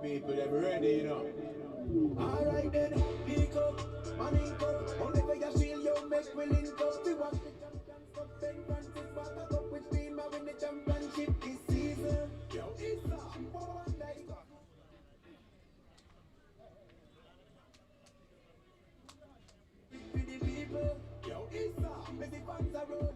People, them ready, you know. Alright then, pick up, money up. Only for your shield, you make we link up. To watch the champions cup, St. Francis back up. Which team are win the championship this season? Yo, ISSA, one like for the people. Yo, ISSA, with the fans are road.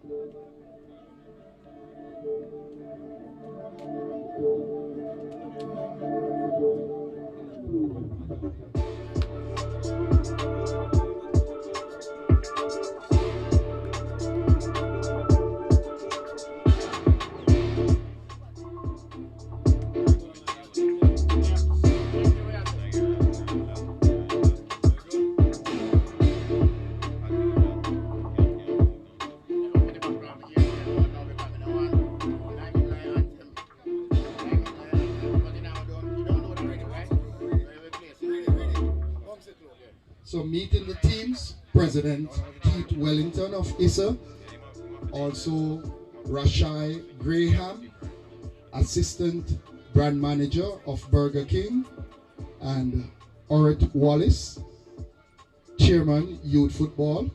So meeting the teams, President Keith Wellington of ISSA, also Rashai Graham, Assistant Brand Manager of Burger King, and Orit Wallace, Chairman Youth Football.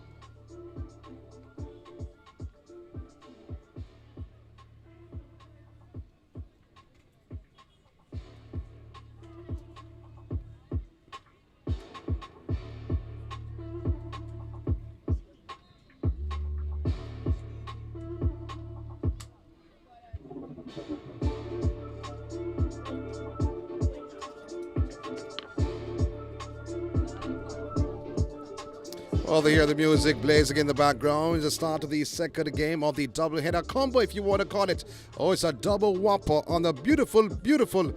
Well, they hear the music blazing in the background. It's the start of the second game of the double-header combo, if you want to call it. Oh, it's a double whopper on a beautiful, beautiful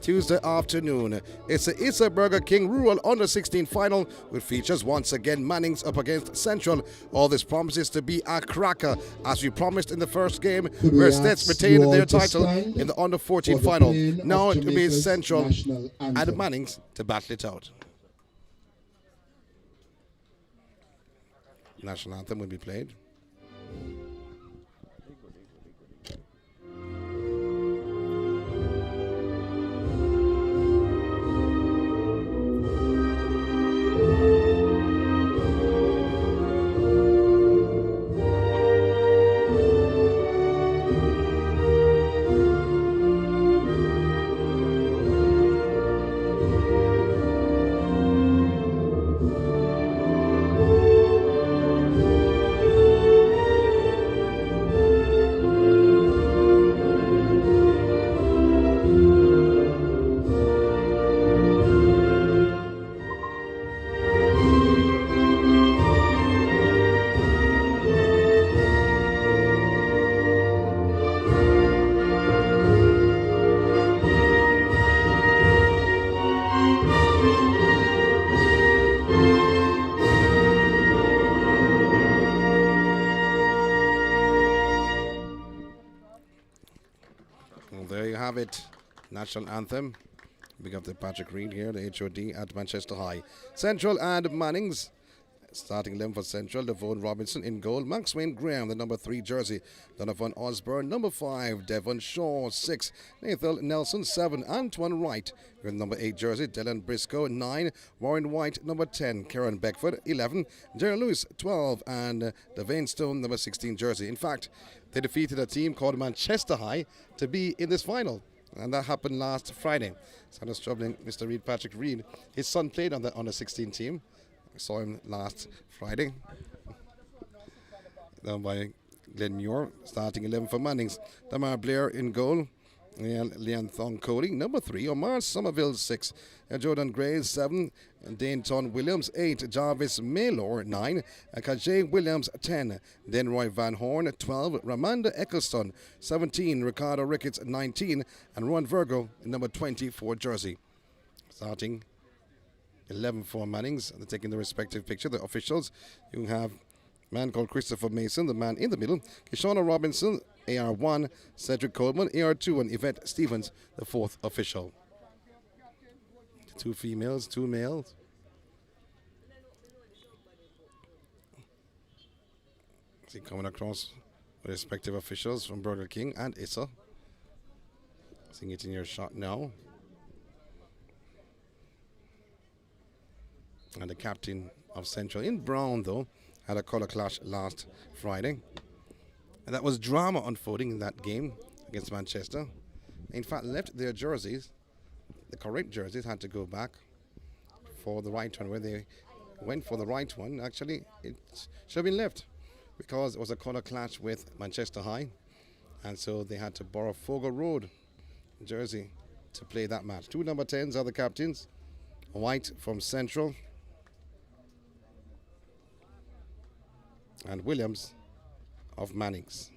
Tuesday afternoon. It's the ISSA Burger King Rural Under-16 final, which features once again Mannings up against Central. All this promises to be a cracker, as we promised in the first game, where Stets retained their title in the Under-14 final. Now it will be Central and Mannings to battle it out. National anthem will be played. Well, there you have it. National anthem. Big up to Patrick Reed here, the HOD at Manchester High. Central and Mannings. Starting 11 for Central, Devon Robinson in goal. Maxwell Graham, the number 3 jersey. Donovan Osborne, number 5. Devon Shaw, 6. Nathan Nelson, 7. Antoine Wright, with number 8 jersey. Dylan Briscoe, 9. Warren White, number 10. Karen Beckford, 11. Jerry Lewis, 12. And Devane Stone, number 16 jersey. In fact, they defeated a team called Manchester High to be in this final. And that happened last Friday. So I was troubling Mr. Reed, Patrick Reed. His son played on the under 16 team. I saw him last Friday. Down by Glenn Muir, starting 11 for Mannings. Damar Blair in goal. Leon Thong Cody, number 3. Omar Somerville, 6. Jordan Gray, 7. Dainton Williams, 8. Jarvis Maylor, 9. Kajay Williams, 10. Denroy Van Horn, 12. Ramanda Eccleston, 17. Ricardo Ricketts, 19. And Ron Virgo, number 24 jersey. Starting 11 for Mannings. They're taking the respective picture. The officials, you have a man called Christopher Mason, the man in the middle. Kishona Robinson, AR1. Cedric Coleman, AR2. And Yvette Stevens, the 4th official. 2 females, 2 males. See coming across the respective officials from Burger King and ISSA. Seeing it in your shot now. And the captain of Central in brown, though, had a colour clash last Friday. And that was drama unfolding in that game against Manchester. In fact, left their jerseys, the correct jerseys, had to go back for the right one. Where they went for the right one, actually, it should have been left because it was a colour clash with Manchester High. And so they had to borrow Fogo Road jersey to play that match. Two number 10s are the captains. White from Central and Williams of Mannings.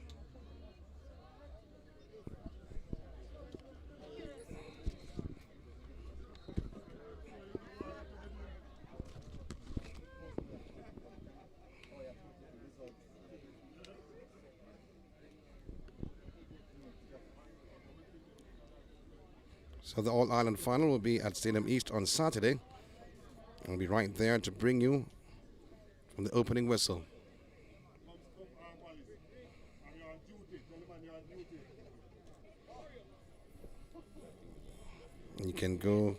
So the All-Ireland final will be at Stadium East on Saturday. I'll be right there to bring you from the opening whistle. You can go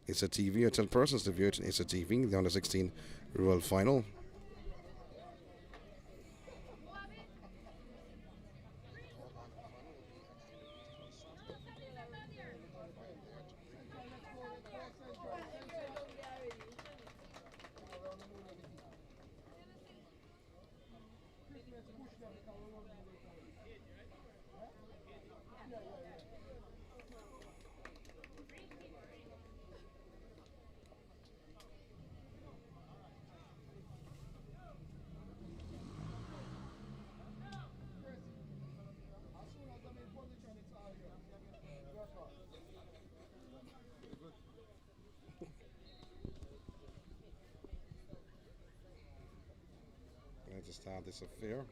ISSA TV or tell persons to view it in ISSA TV, the Under 16 Rural Final. To start this affair.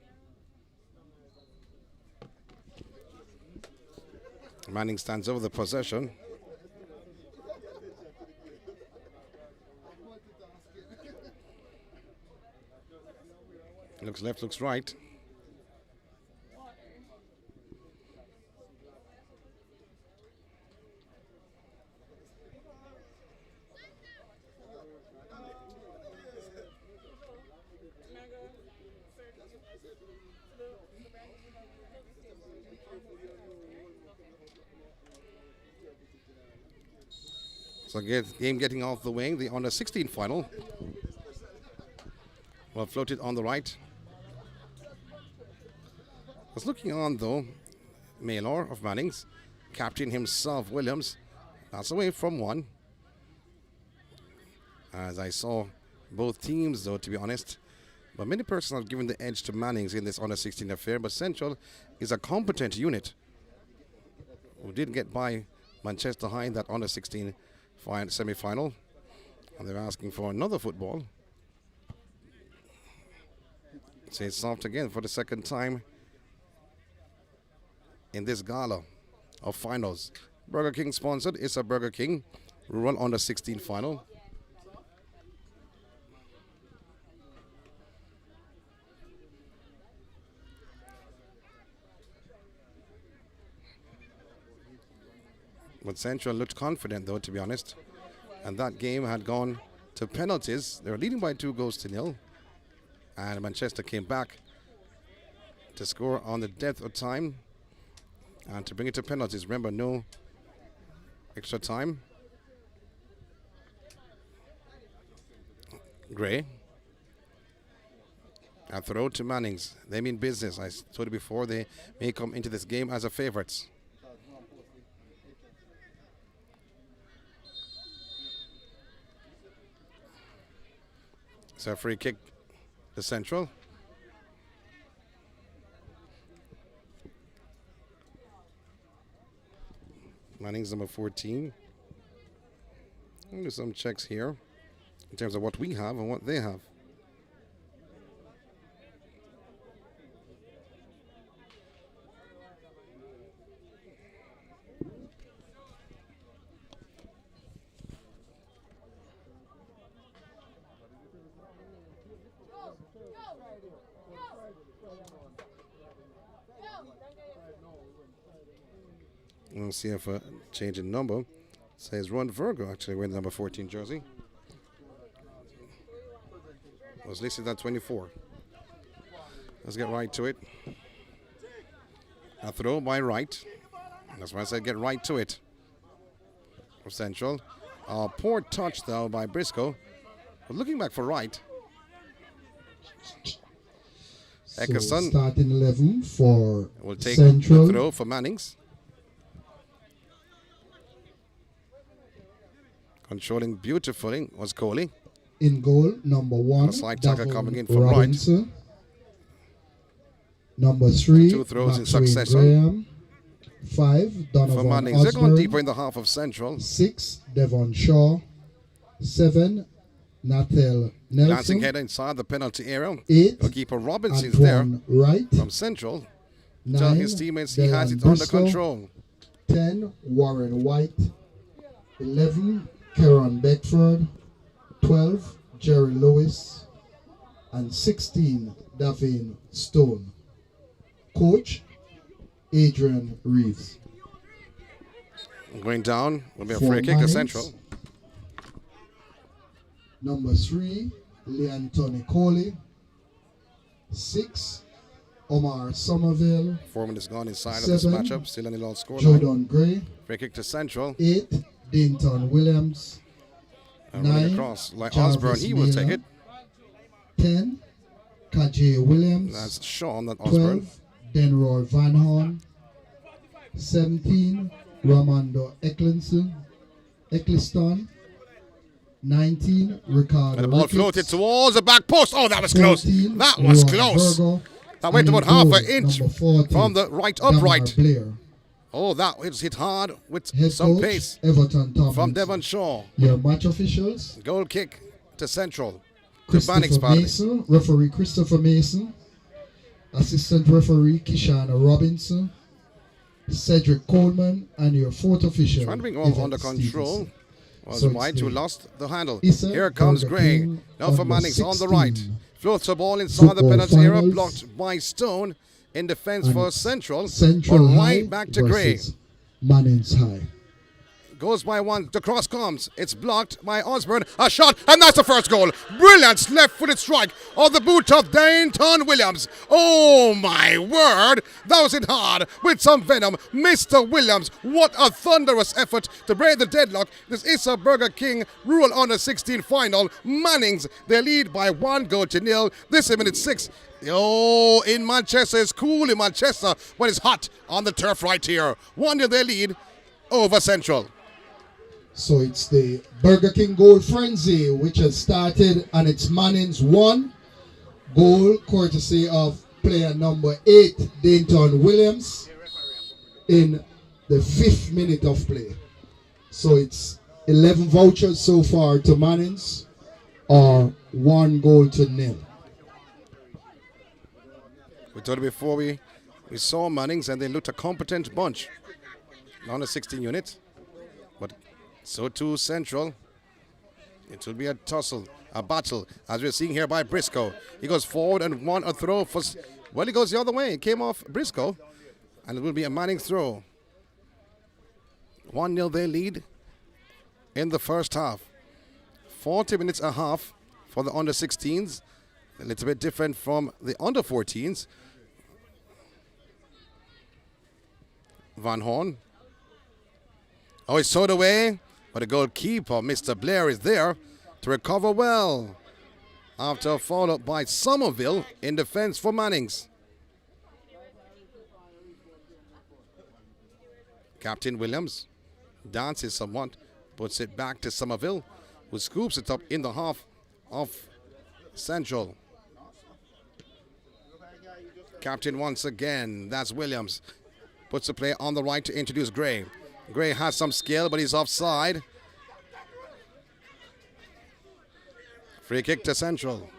Manning stands over the possession. Looks left, looks right. So game getting off the wing, the Under 16 final. Well, floated on the right. Was looking on though, Maylor of Mannings, captain himself, Williams. That's away from one. As I saw both teams though, to be honest. But many persons have given the edge to Mannings in this Under 16 affair, but Central is a competent unit who did get by Manchester High in that Under 16 semi-final, and they're asking for another football. So it's soft again for the second time in this gala of finals. Burger King sponsored. It's a Burger King Rural Under 16 final. But Central looked confident, though, to be honest. And that game had gone to penalties. They were leading by 2-0. And Manchester came back to score on the death of time and to bring it to penalties. Remember, no extra time. Gray. And throw to Mannings. They mean business. I told you before, they may come into this game as a favourites. So free kick to Central. Manning's number 14. I'll do some checks here in terms of what we have and what they have. We'll see if a change in number says Ron Virgo actually wearing the number 14 jersey. was listed at 24. Let's get right to it. A throw by right. That's why I said get right to it. For Central. A poor touch though by Briscoe. But looking back for right. So Eckerson starting 11 for will take Central. the throw for Mannings. Controlling beautifully was Coley. In goal, number 1, A slight tackle Davon coming in from Robinson. Number 3, Two throws in Maxwell succession. Graham. 5, For Donovan Mannings. They're going Osborne. deeper in the half of Central. 6, Devon Shaw. 7, Nathel Lancing Nelson. header inside the penalty area. 8, Goalkeeper Robinson's there Antoine Wright. from Central. Tell 9, his teammates he has Dylan it under Briscoe. control. 10, Warren White. 11, Kieran Beckford. 12, Jerry Lewis. And 16, Davin Stone. Coach, Adrian Reeves. Going down will be a For free kick to Mannings. Central. Number 3, Leanthony Coley. 6, Omar Somerville. 4 minutes gone inside of this 7, matchup. Still in the low score. Jordan Gray. Free kick to Central. 8, Dinton Williams. And running 9, across. Like Jarvis Osborne, he will take Miller. it. 10, Kajay Williams. That's Sean, not Osborne. 12, Denroy Van Horn. 17, Ramando Eccleston. 19, Ricardo And the ball Ricketts. floated towards the back post. Oh, that was close. 14, That was Roy close. Virgo. That went And about in half goal, an inch number 14, from the right Damar upright. Blair. Oh, that was hit hard with Head some coach, pace Everton Thomas. from Devon Shaw. Your match officials, Goal kick to Central. To Christopher Mannings party. Mason, referee Christopher Mason, assistant referee Kishana Robinson, Cedric Coleman, and your fourth official. Trying to bring all Yvette under control. Stevenson. Was So it's White the who lost the handle. ISSA Here comes Burger Gray. King Now for under Mannings on the 16 right. Floats the ball inside the football penalty area. finals. Blocked by Stone. In defense And for it's Central. Central But High right back to Gray. versus Mannings High. Goes by one. The cross comes. It's blocked by Osborne. A shot, and that's the first goal. Brilliant left-footed strike of the boot of Dainton Williams. Oh my word! That was it hard with some venom. Mr. Williams, what a thunderous effort to break the deadlock. This is a Burger King Rural Under 16 final. Mannings, they lead by 1-0. This is minute 6. Oh, in Manchester, it's cool in Manchester, but it's hot on the turf right here. 1-0 they lead over Central. So it's the Burger King goal frenzy, which has started, and it's Mannings 1 goal, courtesy of player number 8, Dainton Williams, in the 5th minute of play. So it's 11 vouchers so far to Mannings, or 1-0. We told you before we saw Mannings, and they looked a competent bunch. On the 16 unit. But so too Central. It will be a tussle, a battle, as we're seeing here by Briscoe. He goes forward and won a throw for... Well, he goes the other way. It came off Briscoe. And it will be a Mannings throw. 1-0 they lead in the first half. 40 minutes a half for the under 16s. A little bit different from the under 14s. Van Horn. Oh, it's towed away, but the goalkeeper, Mr. Blair, is there to recover well. After a follow-up by Somerville in defense for Mannings. Captain Williams dances somewhat, puts it back to Somerville, who scoops it up in the half of Central. Captain once again, that's Williams. Puts the play on the right to introduce Gray. Gray has some skill, but he's offside. Free kick to Central.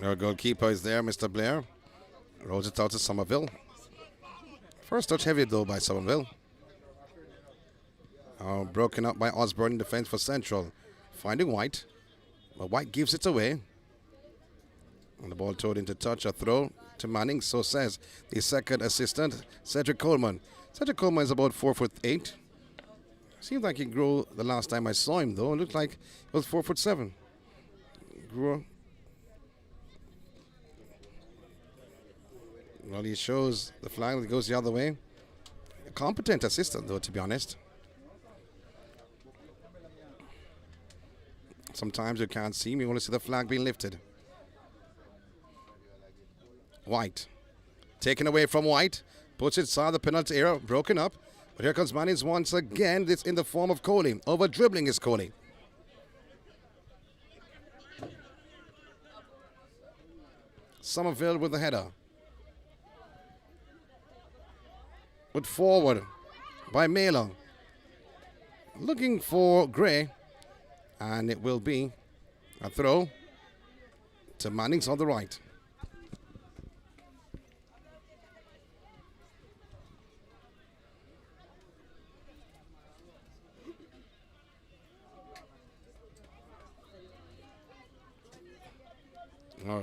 Our goalkeeper is there, Mr. Blair. Rolls it out to Somerville. First touch heavy though by Somerville. Broken up by Osborne in defense for Central. Finding White. But White gives it away. And the ball towed into touch, a throw to Mannings. So says the second assistant, Cedric Coleman. Cedric Coleman is about 4'8". Seems like he grew the last time I saw him, though. It looked like he was 4'7". Grew. Well, he shows the flag that goes the other way. A competent assistant, though, to be honest. Sometimes you can't see him. You only see the flag being lifted. White. Taken away from White. Puts it inside the penalty area. Broken up. But here comes Mannings once again. This in the form of Coley. Over dribbling is Coley. Somerville with the header. Put forward by Mailer. Looking for Gray. And it will be a throw to Mannings on the right.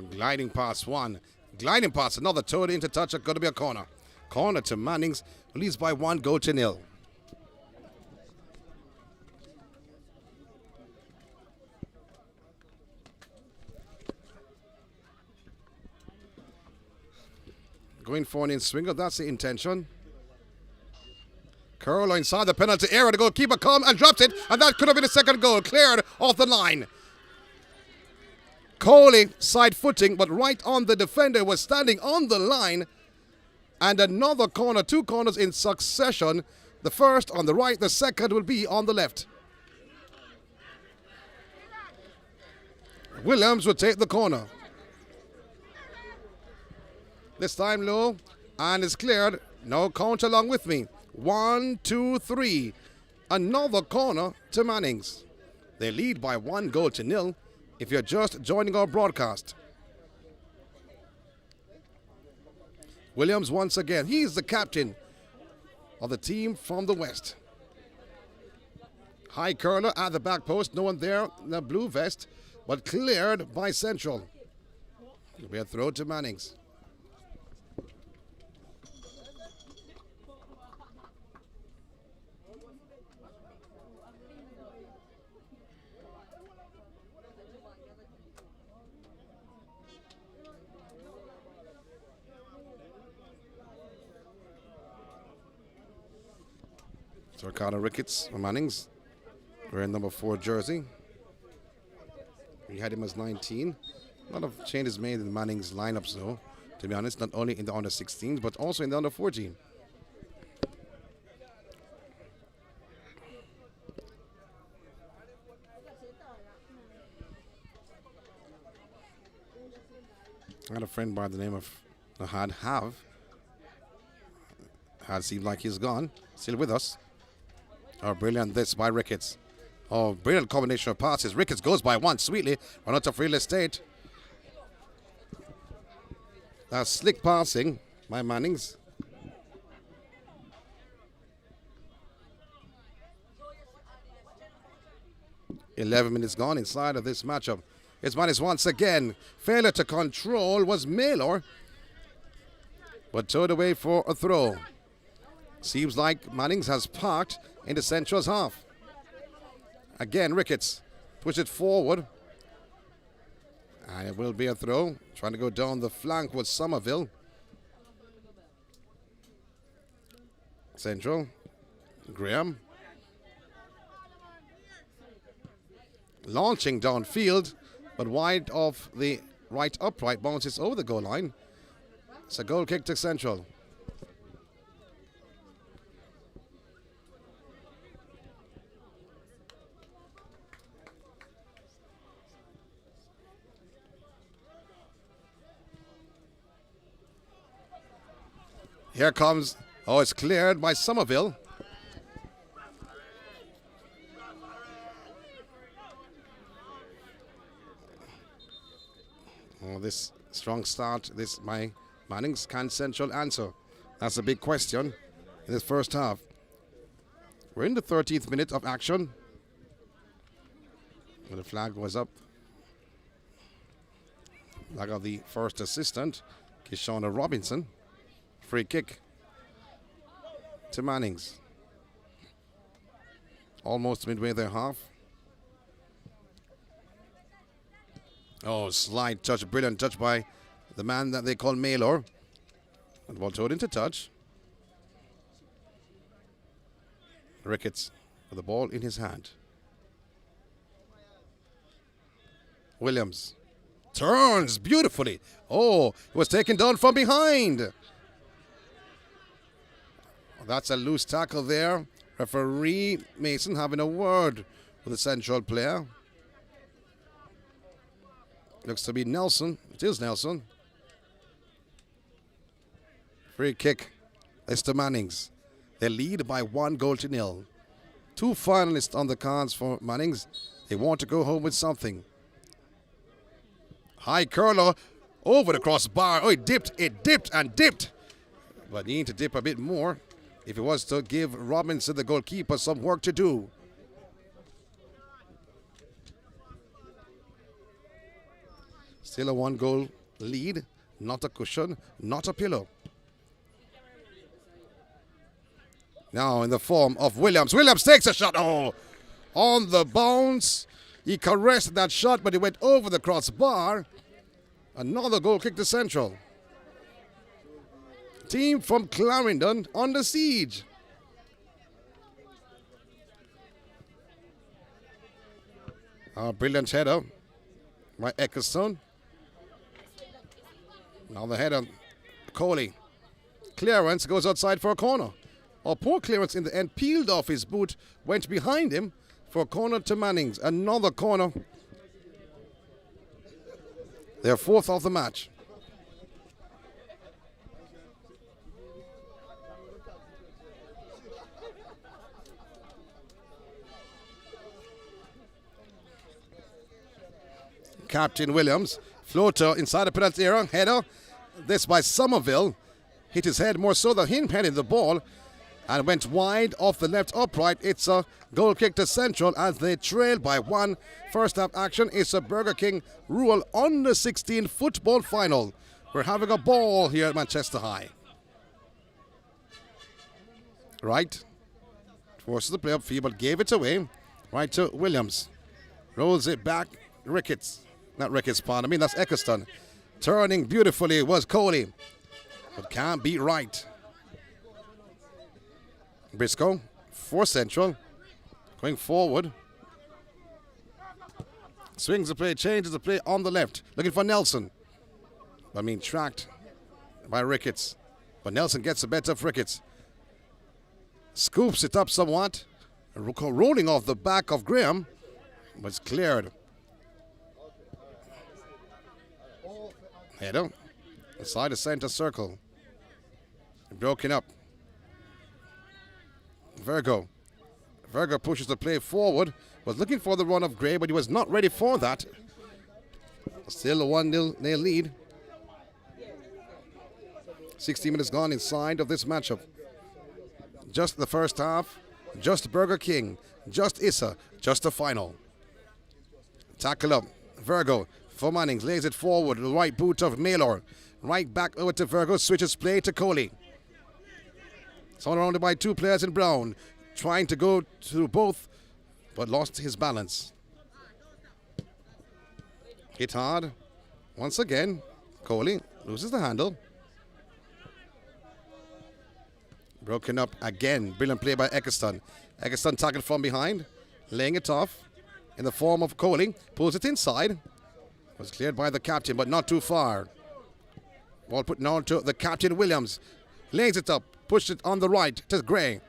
Gliding past one. Gliding past another. Towed into touch. It's going to be a corner. Corner to Mannings. Leads by 1-0. Going for an in-swinger. That's the intention. Curler inside the penalty area. The goalkeeper comes and drops it. And that could have been a second goal. Cleared off the line. Coley side footing, but right on the defender, was standing on the line. And another corner, 2 corners in succession. The first on the right, the second will be on the left. Williams will take the corner. This time low, and it's cleared. Now count along with me. 1, 2, 3. Another corner to Mannings. They lead by 1-0 if you're just joining our broadcast. Williams once again. He's the captain of the team from the west. High curler at the back post. No one there in the blue vest, but cleared by Central. It'll be a throw to Mannings. So Ricardo Ricketts from Mannings, wearing number 4 jersey. We had him as 19. A lot of changes made in Mannings lineups, though, to be honest, not only in the under 16s, but also in the under 14. I had a friend by the name of Had seemed like he's gone, still with us. Oh, brilliant this by Ricketts. Oh, brilliant combination of passes. Ricketts goes by one sweetly. Run out of real estate. That's slick passing by Mannings. "11 minutes gone inside of this matchup. It's Mannings once again. Failure to control was Mailer, but towed away for a throw. Seems like Mannings has parked in the Central's half. Again, Ricketts push it forward. And it will be a throw. Trying to go down the flank with Somerville. Central. Graham. Launching downfield, but wide of the right upright. Bounces over the goal line. It's a goal kick to Central. Here comes, oh, it's cleared by Somerville. Oh, this strong start, this by Mannings. Can Central answer? That's a big question in this first half. We're in the 13th minute of action. And the flag was up. Flag of the first assistant, Kishona Robinson. Free kick to Mannings. Almost midway their half. Oh, slide touch, brilliant touch by the man that they call Maylor. And ball towed into touch. Ricketts with the ball in his hand. Williams turns beautifully. Oh, it was taken down from behind. That's a loose tackle there. Referee Mason having a word with the central player. Looks to be Nelson. It is Nelson. Free kick. It's to Mannings. They lead by 1-0. 2 finalists on the cards for Mannings. They want to go home with something. High curler over the crossbar. Oh, it dipped and dipped. But need to dip a bit more if it was to give Robinson, the goalkeeper, some work to do. Still a 1-goal lead. Not a cushion, not a pillow. Now in the form of Williams. Williams takes a shot. Oh, on the bounce. He caressed that shot, but it went over the crossbar. Another goal kick to Central. Team from Clarendon under siege. A brilliant header by Ecclestone. Now the header, Coley. Clearance goes outside for a corner. A poor clearance in the end, peeled off his boot, went behind him for a corner to Mannings. Another corner. Their 4th of the match. Captain Williams, floater inside the penalty area, header. This by Somerville. Hit his head more so than him heading the ball and went wide off the left upright. It's a goal kick to Central as they trail by 1. First half action is a Burger King Rural under 16 football final. We're having a ball here at Manchester High. Right. Forces the play upfield but gave it away. Right to Williams. Rolls it back. Ricketts. Not Ricketts, pardon me. That's Ecclestone. Turning beautifully was Coley. But can't beat right. Briscoe for Central. Going forward. Swings the play, changes the play on the left. Looking for Nelson. Tracked by Ricketts. But Nelson gets the better of Ricketts. Scoops it up somewhat. Rolling off the back of Graham. But it's cleared. Header. Inside the center circle. Broken up. Virgo pushes the play forward. Was looking for the run of Gray, but he was not ready for that. Still a 1-0 lead. 60 minutes gone inside of this matchup. Just the first half. Just Burger King. Just ISSA. Just the final. Tackle up. Virgo for Mannings. Lays it forward. The right boot of Maylor. Right back over to Virgo. Switches play to Coley. Surrounded by 2 players in brown. Trying to go to both, but lost his balance. Hit hard. Once again, Coley loses the handle. Broken up again. Brilliant play by Ecclestone. Ecclestone tackled from behind. Laying it off in the form of Coley. Pulls it inside. Was cleared by the captain, but not too far. Ball put on to the captain, Williams. Lays it up. Pushed it on the right to Gray.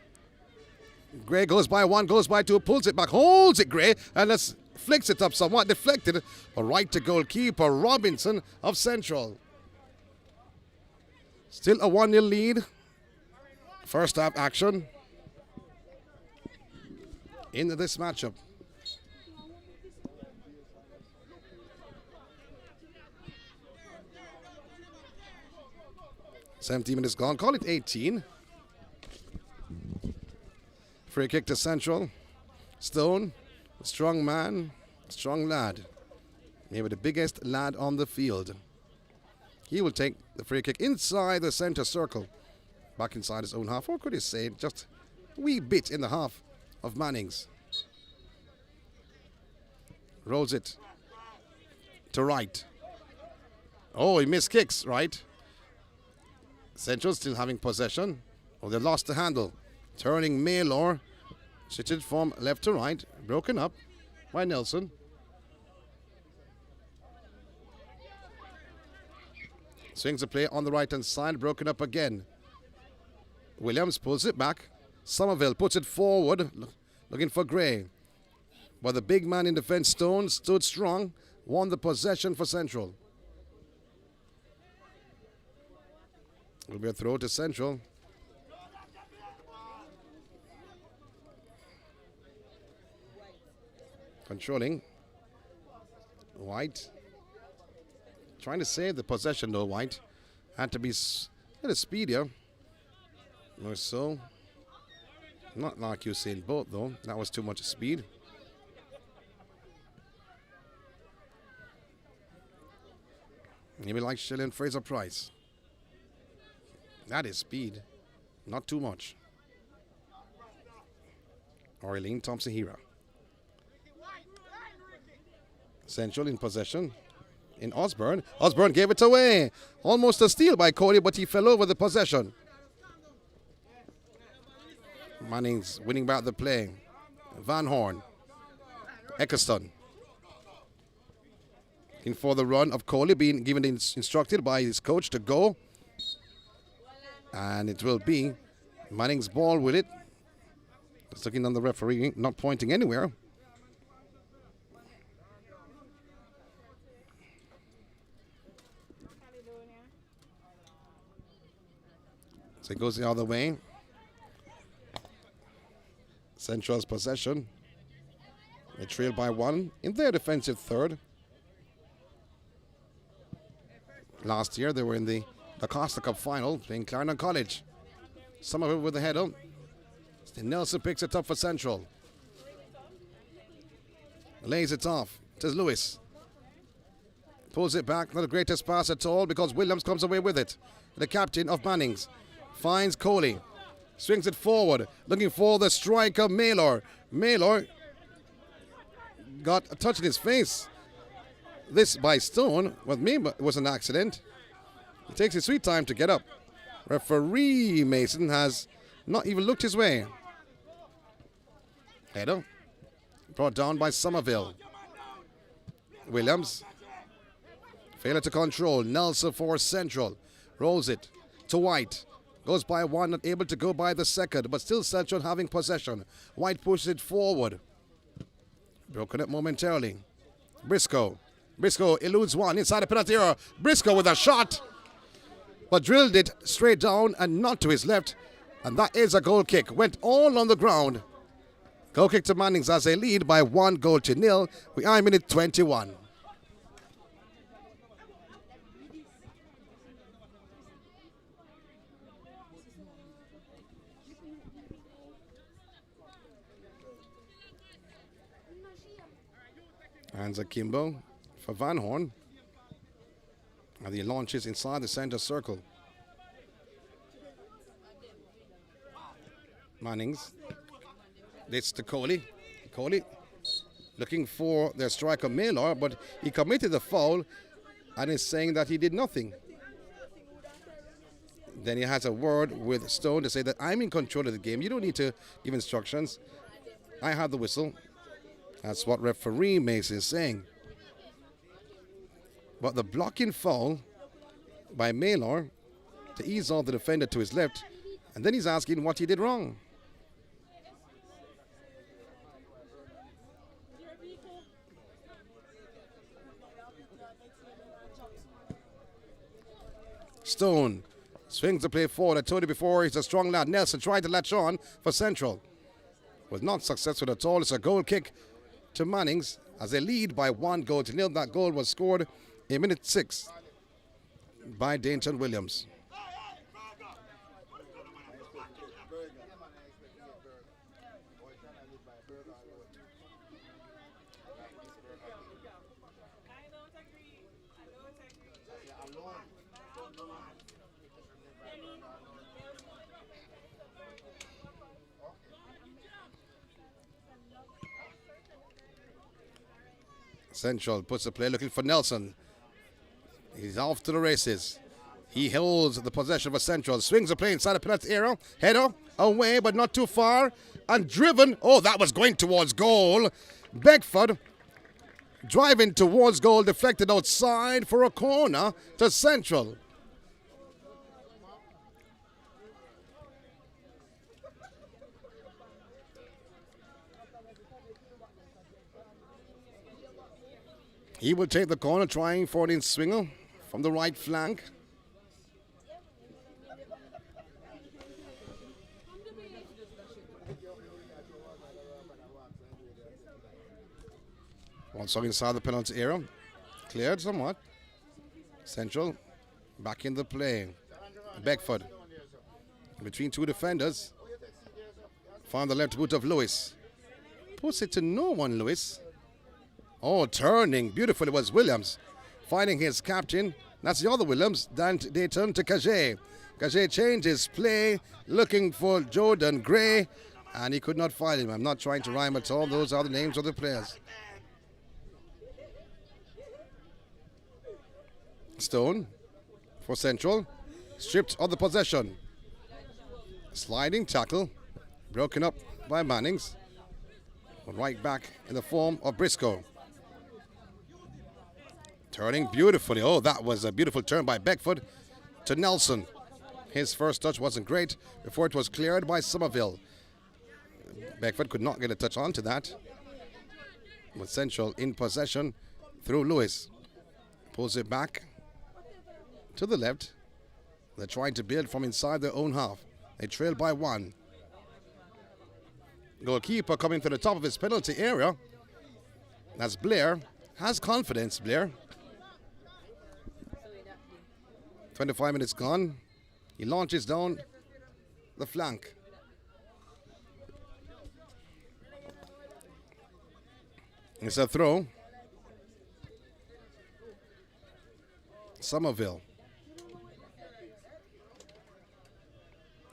Gray goes by 1, goes by 2, pulls it back, holds it, Gray, and flicks it up somewhat, deflected. But right to goalkeeper Robinson of Central. Still a 1-0 lead. First half action in this matchup. ...17 minutes gone. Call it 18. Free kick to Central. Stone, strong man, strong lad. Maybe the biggest lad on the field. He will take the free kick inside the center circle. Back inside his own half. Or could you say just a wee bit in the half of Mannings. Rolls it to right. Oh, he missed kicks, right? Central still having possession. Oh, they lost the handle. Turning Maylor. Shifted from left to right. Broken up by Nelson. Swings the play on the right-hand side. Broken up again. Williams pulls it back. Somerville puts it forward. Looking for Gray. But the big man in defense, Stone, stood strong. Won the possession for Central. Will be a throw to Central. Controlling. White. Trying to save the possession though, White. Had to be a little speedier. Or so. Not like Usain Bolt though. That was too much speed. Maybe like Shilling Fraser Price. That is speed. Not too much. Or Eileen Thompson-Hera. Central in possession. In Osborne. Osborne gave it away. Almost a steal by Cody, but he fell over the possession. Mannings winning back the play. Van Horn. Eccleston. In for the run of Coley, being given instructed by his coach to go. And it will be Manning's ball with it. Just looking on the referee, not pointing anywhere. So it goes the other way. Central's possession. They trail by one in their defensive third. Last year they were in the Costa Cup final playing Clarendon College. Some of it with the header. Nelson picks it up for Central. Lays it off to Lewis. Pulls it back. Not the greatest pass at all because Williams comes away with it. The captain of Mannings finds Coley. Swings it forward. Looking for the striker, Maylor. Maylor got a touch in his face. This by Stone, with me, it was an accident. He takes his sweet time to get up. Referee Mason has not even looked his way. Header brought down by Somerville. Williams. Failure to control. Nelson for Central. Rolls it to White. Goes by one, not able to go by the second, but still Central having possession. White pushes it forward. Broken up momentarily. Briscoe. Briscoe eludes one inside the penalty area. Briscoe with a shot, but drilled it straight down and not to his left. And that is a goal kick. Went all on the ground. Goal kick to Mannings as they lead by 1-0. We are in minute 21. Hands akimbo for Van Horn. And he launches inside the center circle. Mannings. It's to Coley. Coley looking for their striker Maylor, but he committed the foul and is saying that he did nothing. Then he has a word with Stone to say that I'm in control of the game. You don't need to give instructions. I have the whistle. That's what referee Mason is saying. But the blocking foul by Maylor to ease off the defender to his left, and then he's asking what he did wrong. Stone swings the play forward. I told you before, he's a strong lad. Nelson tried to latch on for Central. Was not successful at all. It's a goal kick to Mannings as they lead by 1-0. That goal was scored in minute 6 by Dainton Williams. Central puts the play looking for Nelson. He's off to the races. He holds the possession for Central. Swings the play inside the penalty area. Header away, but not too far. And driven. Oh, that was going towards goal. Beckford driving towards goal. Deflected outside for a corner to Central. He will take the corner, trying for an in-swinger from the right flank. Also inside the penalty area. Cleared somewhat. Central back in the play. Beckford between two defenders. Found the left boot of Lewis. Puts it to no one, Lewis. Oh, turning beautifully was Williams. Finding his captain. That's the other Williams. Then they turn to Cagé. Cagé changes play, looking for Jordan Gray, and he could not find him. I'm not trying to rhyme at all. Those are the names of the players. Stone for Central. Stripped of the possession. Sliding tackle. Broken up by Mannings. Right back in the form of Briscoe. Turning beautifully. Oh, that was a beautiful turn by Beckford to Nelson. His first touch wasn't great before it was cleared by Somerville. Beckford could not get a touch onto that. With Central in possession through Lewis. Pulls it back to the left. They're trying to build from inside their own half. They trail by one. Goalkeeper coming to the top of his penalty area. That's Blair. Has confidence, Blair. 25 minutes gone. He launches down the flank. It's a throw. Somerville.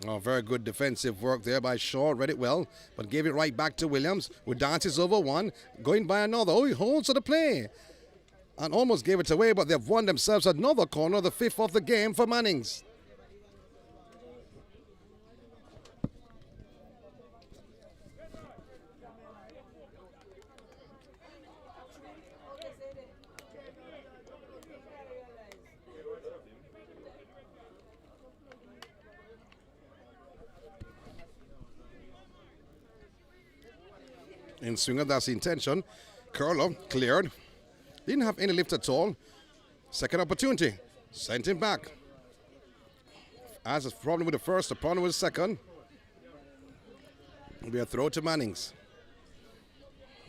Oh, very good defensive work there by Shaw. Read it well, but gave it right back to Williams, who dances over one, going by another. Oh, he holds to the play. And almost gave it away, but they've won themselves another corner, the fifth of the game for Mannings. In swinger, that's the intention. Curler cleared. Didn't have any lift at all. Second opportunity. Sent him back. As a problem with the first, a problem with the second. It'll be a throw to Mannings.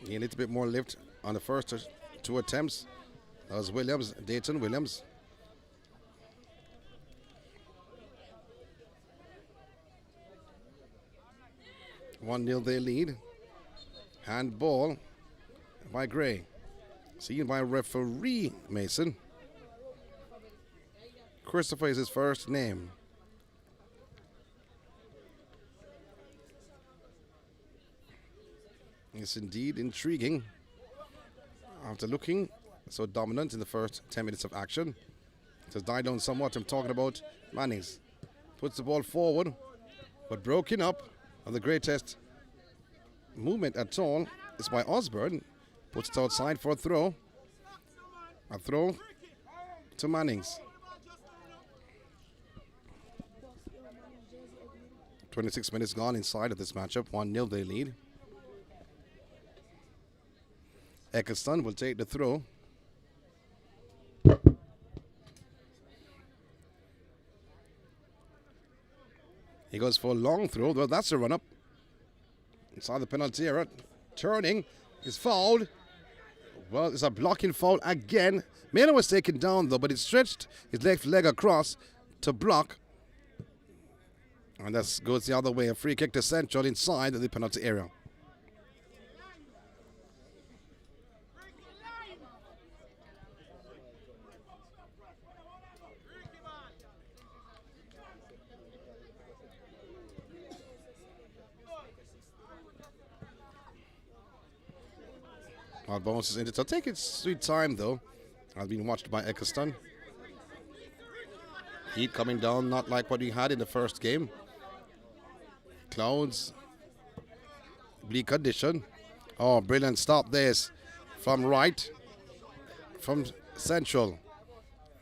Need a little bit more lift on the first two attempts. That was Williams, Dayton Williams. One 0 they lead. Handball by Gray. Seen by referee Mason. Christopher is his first name. It's indeed intriguing. After looking so dominant in the first 10 minutes of action, it has died down somewhat. I'm talking about Mannings. Puts the ball forward, but broken up on the greatest movement at all is by Osborne. Puts it outside for a throw. A throw to Mannings. 26 minutes gone inside of this matchup. 1-0 they lead. Eccleston will take the throw. He goes for a long throw. Well, that's a run-up. Inside the penalty area. Turning. Is fouled. Well, it's a blocking foul again. Miller was taken down, though, but he stretched his left leg across to block. And that goes the other way. A free kick to Central inside the penalty area. All bounces in it. So take its sweet time though. I've been watched by Eccleston. Heat coming down, not like what we had in the first game. Clouds. Bleak condition. Oh, brilliant. Stop this. From right. From central.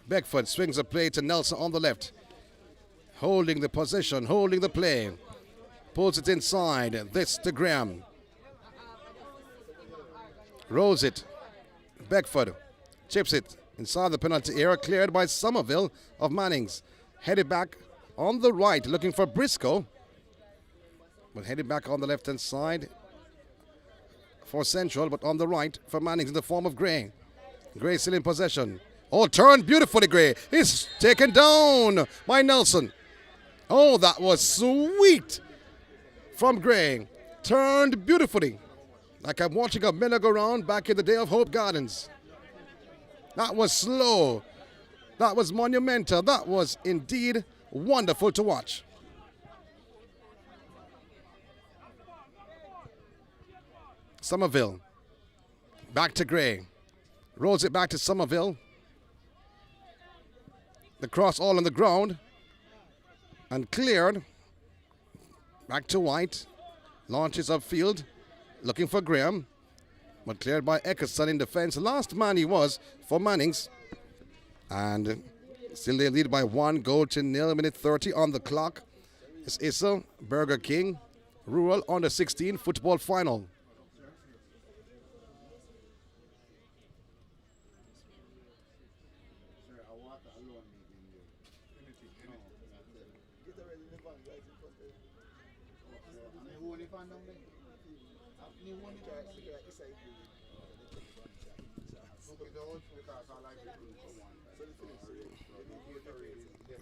Beckford swings a play to Nelson on the left. Holding the position, holding the play. Pulls it inside. This to Graham. Rolls it. Beckford chips it inside the penalty area. Cleared by Somerville of Mannings. Headed back on the right, looking for Briscoe. But headed back on the left-hand side for Central, but on the right for Mannings in the form of Gray. Gray still in possession. Oh, turned beautifully, Gray. He's taken down by Nelson. Oh, that was sweet from Gray. Turned beautifully. Like I'm watching a merry-go-round back in the day of Hope Gardens. That was slow. That was monumental. That was indeed wonderful to watch. Somerville. Back to Gray. Rolls it back to Somerville. The cross all on the ground. And cleared. Back to White. Launches upfield. Looking for Graham. But cleared by Eccleston in defense. Last man he was for Mannings. And still they lead by 1-0. Minute 30 on the clock. It's ISSA, Burger King, Rural under 16 football final.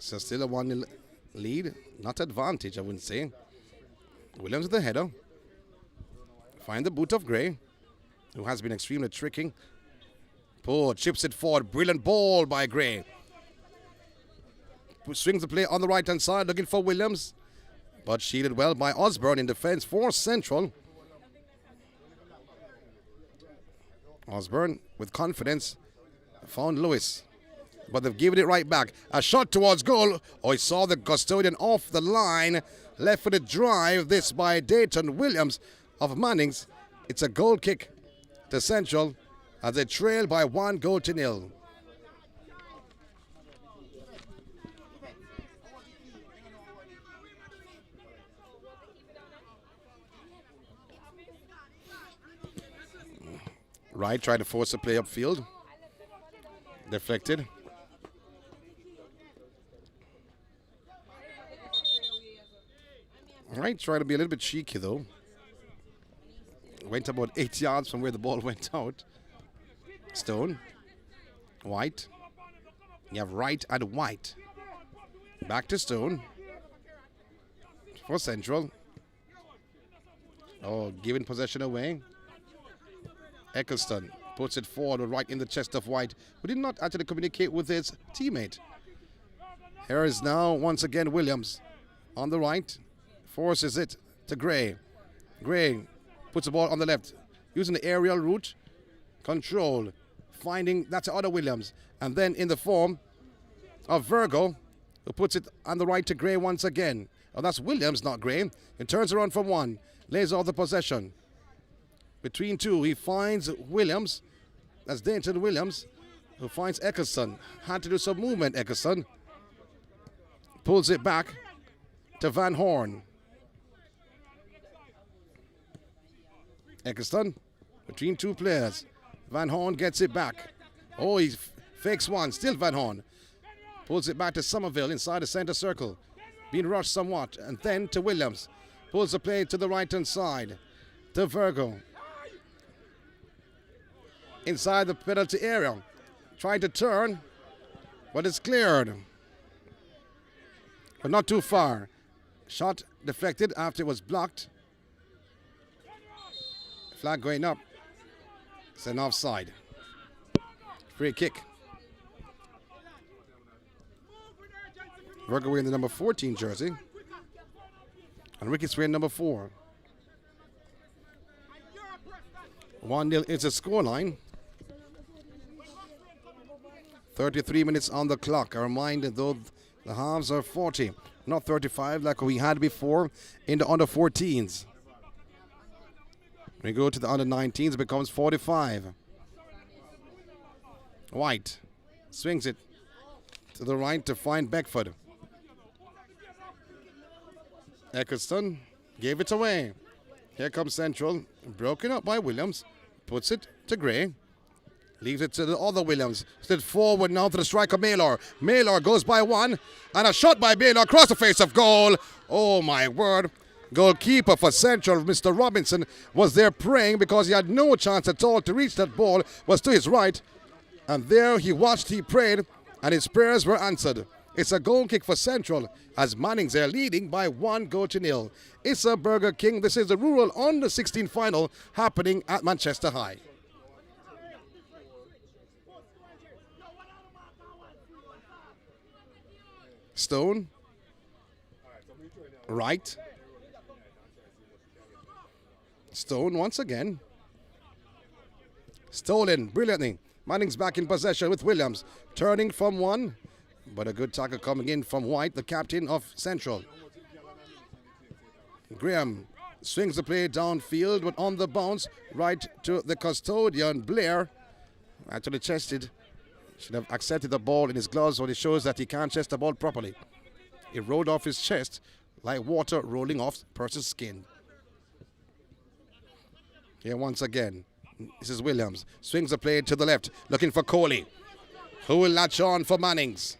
So still a 1-0 lead. Not advantage, I wouldn't say. Williams with the header. Find the boot of Gray, who has been extremely tricky. Poor chips it forward. Brilliant ball by Gray. Swings the play on the right-hand side, looking for Williams. But shielded well by Osborne in defense for Central. Osborne, with confidence, found Lewis. But they've given it right back. A shot towards goal. Oh, he saw the custodian off the line. Left-footed drive. This by Dayton Williams of Mannings. It's a goal kick to Central as they trail by 1-0. Wright tried to force a play upfield. Deflected. Wright tried to be a little bit cheeky though. Went about 8 yards from where the ball went out. Stone. White. You have Wright and White. Back to Stone. For Central. Oh, giving possession away. Eccleston puts it forward right in the chest of White, who did not actually communicate with his teammate. Here is now once again Williams on the right. Forces it to Gray. Gray puts the ball on the left. Using the aerial route. Control. Finding, that's the other Williams. And then in the form of Virgo, who puts it on the right to Gray once again. Oh, that's Williams, not Gray. He turns around from one. Lays off the possession. Between two, he finds Williams. That's Dayton Williams, who finds Eccleston. Had to do some movement, Eccleston. Pulls it back to Van Horn. Eccleston, between two players. Van Horn gets it back. Oh, he fakes one. Still Van Horn. Pulls it back to Somerville inside the center circle. Being rushed somewhat. And then to Williams. Pulls the play to the right-hand side. To Virgo. Inside the penalty area. Trying to turn. But it's cleared. But not too far. Shot deflected after it was blocked. Flag going up. It's an offside. Free kick. Virgo wearing the number 14 jersey. And Ricky's wearing number 4. 1-0 is the scoreline. 33 minutes on the clock. A reminder though, the halves are 40, not 35 like we had before in the under 14s. We go to the under 19s, it becomes 45. White swings it to the right to find Beckford. Eccleston gave it away. Here comes Central, broken up by Williams, puts it to Gray. Leaves it to the other Williams. Slid forward now to the striker Maylor. Maylor goes by one. And a shot by Maylor across the face of goal. Oh my word. Goalkeeper for Central, Mr. Robinson, was there praying because he had no chance at all to reach that ball. Was to his right. And there he watched, he prayed, and his prayers were answered. It's a goal kick for Central as Mannings are leading by 1-0. ISSA Burger King. This is the rural under 16 final happening at Manchester High. Stone, right, Stone once again, stolen brilliantly. Mannings back in possession with Williams, turning from one, but a good tackle coming in from White, the captain of Central. Graham swings the play downfield, but on the bounce, right to the custodian, Blair, actually chested. Should have accepted the ball in his gloves, but it shows that he can't chest the ball properly. It rolled off his chest like water rolling off a person's skin. Here once again, this is Williams. Swings the play to the left, looking for Coley, who will latch on for Mannings.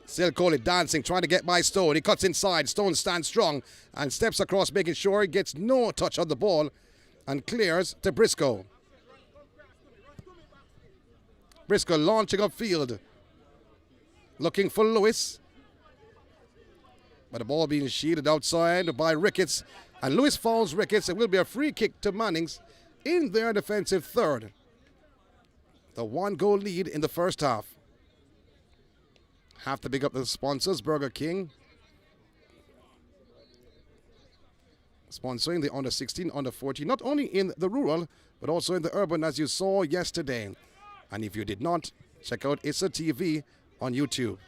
Still Coley dancing, trying to get by Stone. He cuts inside. Stone stands strong and steps across, making sure he gets no touch on the ball and clears to Briscoe. Briscoe launching upfield, looking for Lewis. But the ball being shielded outside by Ricketts. And Lewis fouls Ricketts. It will be a free kick to Mannings in their defensive third. The 1-goal lead in the first half. Have to big up the sponsors, Burger King. Sponsoring the under 16, under 14, not only in the rural, but also in the urban, as you saw yesterday. And if you did not, check out ISSA TV on YouTube.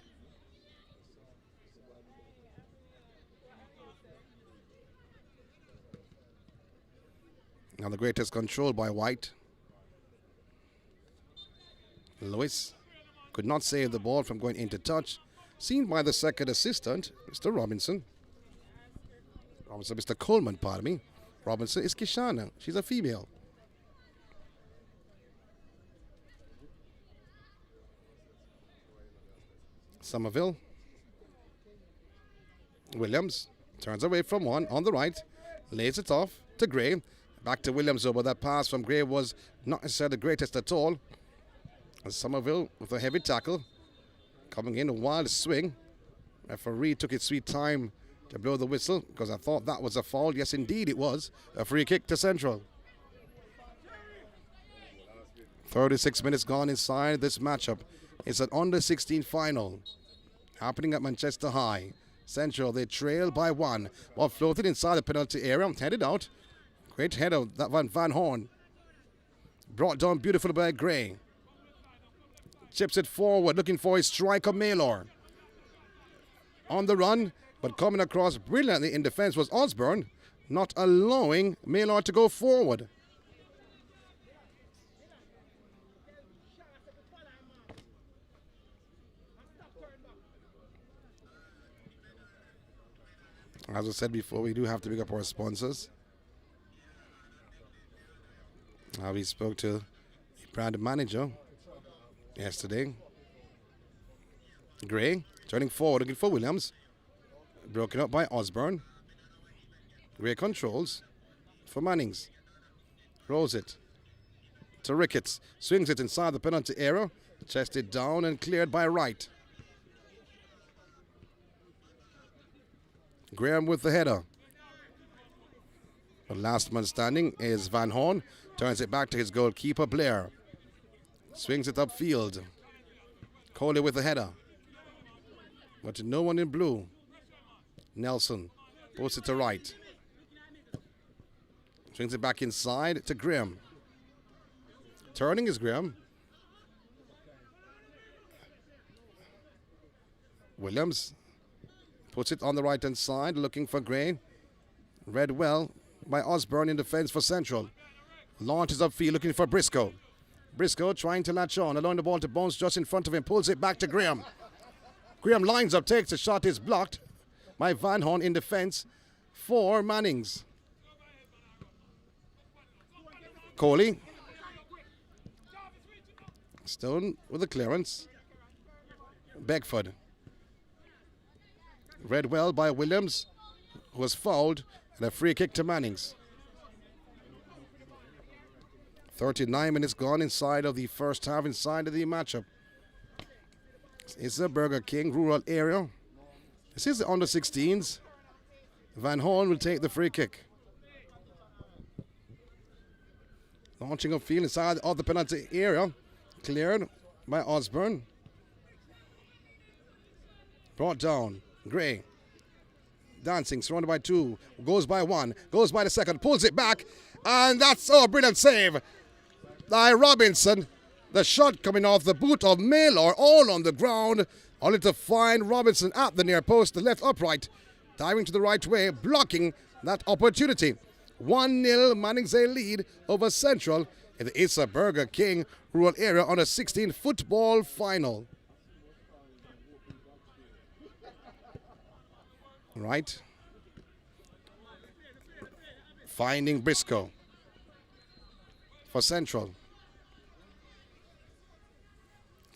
Now the greatest control by White. Lewis could not save the ball from going into touch. Seen by the second assistant, Mr. Robinson. Mr. Coleman, pardon me. Robinson is Kishana. She's a female. Somerville. Williams turns away from one on the right. Lays it off to Gray. Back to Williams, but that pass from Gray was not necessarily the greatest at all. And Somerville with a heavy tackle. Coming in a wild swing. Referee took his sweet time to blow the whistle because I thought that was a foul. Yes, indeed it was. A free kick to Central. 36 minutes gone inside this matchup. It's an under 16 final happening at Manchester High. Central, they trail by one. Ball floated inside the penalty area. Headed out. Great header, that one Van Horn. Brought down beautifully by Gray. Chips it forward, looking for his striker Maylor. On the run, but coming across brilliantly in defense was Osborne, not allowing Maylor to go forward. As I said before, we do have to pick up our sponsors. We spoke to the brand manager yesterday. Gray turning forward, looking for Williams. Broken up by Osborne. Gray controls for Mannings. Rolls it to Ricketts. Swings it inside the penalty area. Chested down and cleared by Wright. Graham with the header. The last man standing is Van Horn. Turns it back to his goalkeeper, Blair. Swings it upfield. Coley with the header. But no one in blue. Nelson puts it to right. Swings it back inside to Graham. Turning is Graham. Williams puts it on the right-hand side, looking for Gray. Read well by Osborne in defense for Central. Launches upfield, looking for Briscoe. Briscoe trying to latch on, allowing the ball to bounce just in front of him, pulls it back to Graham. Graham lines up, takes a shot, is blocked by Van Horn in defense for Mannings. Coley. Stone with the clearance. Beckford. Read well by Williams, who was fouled, and a free kick to Mannings. 39 minutes gone inside of the first half, inside of the matchup. It's the Burger King rural area. This is the under 16s. Van Horn will take the free kick. Launching upfield inside of the penalty area. Cleared by Osborne. Brought down. Gray. Dancing, surrounded by two. Goes by one. Goes by the second. Pulls it back. And that's a brilliant save by Robinson. The shot coming off the boot of Maylor, all on the ground. Only to find Robinson at the near post, the left upright. Diving to the right way, blocking that opportunity. 1-0 Mannings a lead over Central in the ISSA Burger King rural area on a 16 football final. Right. Finding Briscoe for Central.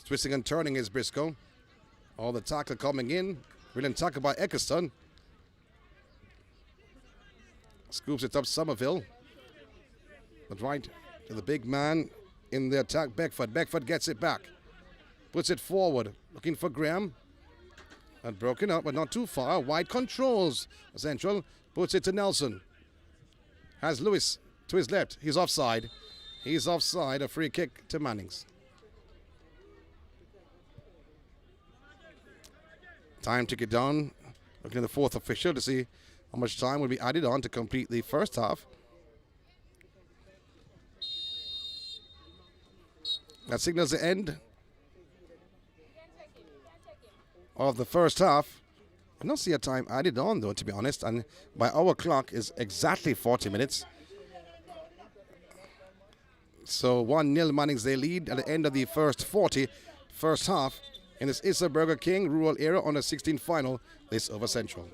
Twisting and turning is Briscoe. All the tackle coming in. Brilliant tackle by Eccleston. Scoops it up Somerville. But right to the big man in the attack, Beckford. Beckford gets it back. Puts it forward. Looking for Graham. And broken up, but not too far. Wide controls. Central puts it to Nelson. Has Lewis to his left. He's offside. He's offside. A free kick to Mannings. Time to get down. Looking at the fourth official to see how much time will be added on to complete the first half. That signals the end of the first half. I don't see a time added on though, to be honest, and by our clock is exactly 40 minutes. So 1-0 Mannings they lead at the end of the first half in this ISSA Burger King rural area on a 16 final. This over Central.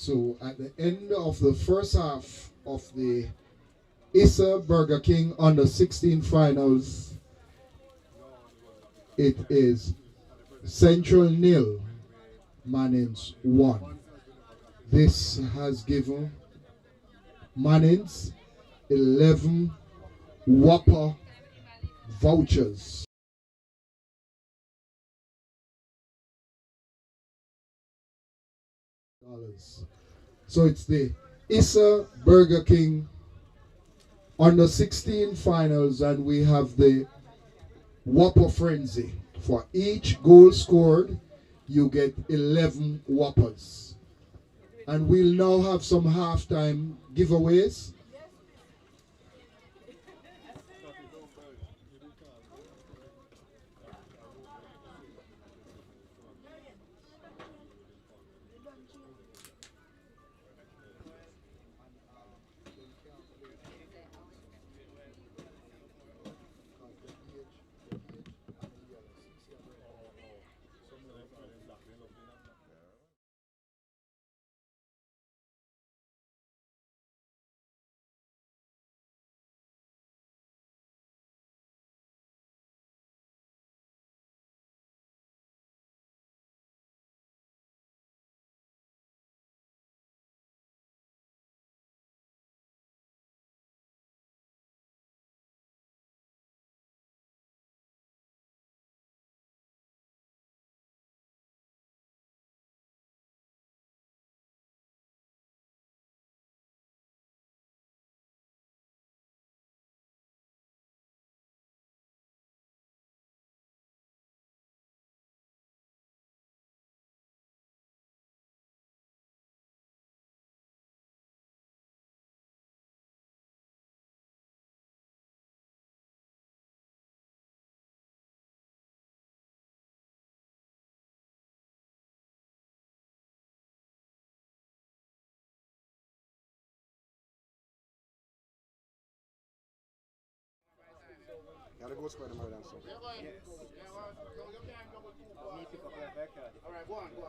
So at the end of the first half of the ISSA Burger King under 16 finals, it is Central 0, Mannings 1. This has given Mannings 11 Whopper vouchers. So it's the ISSA Burger King under 16 finals, and we have the Whopper Frenzy. For each goal scored, you get 11 Whoppers. And we'll now have some halftime giveaways. Gotta go square the murder and so. Yes. Me pick up your record. Alright, go on. You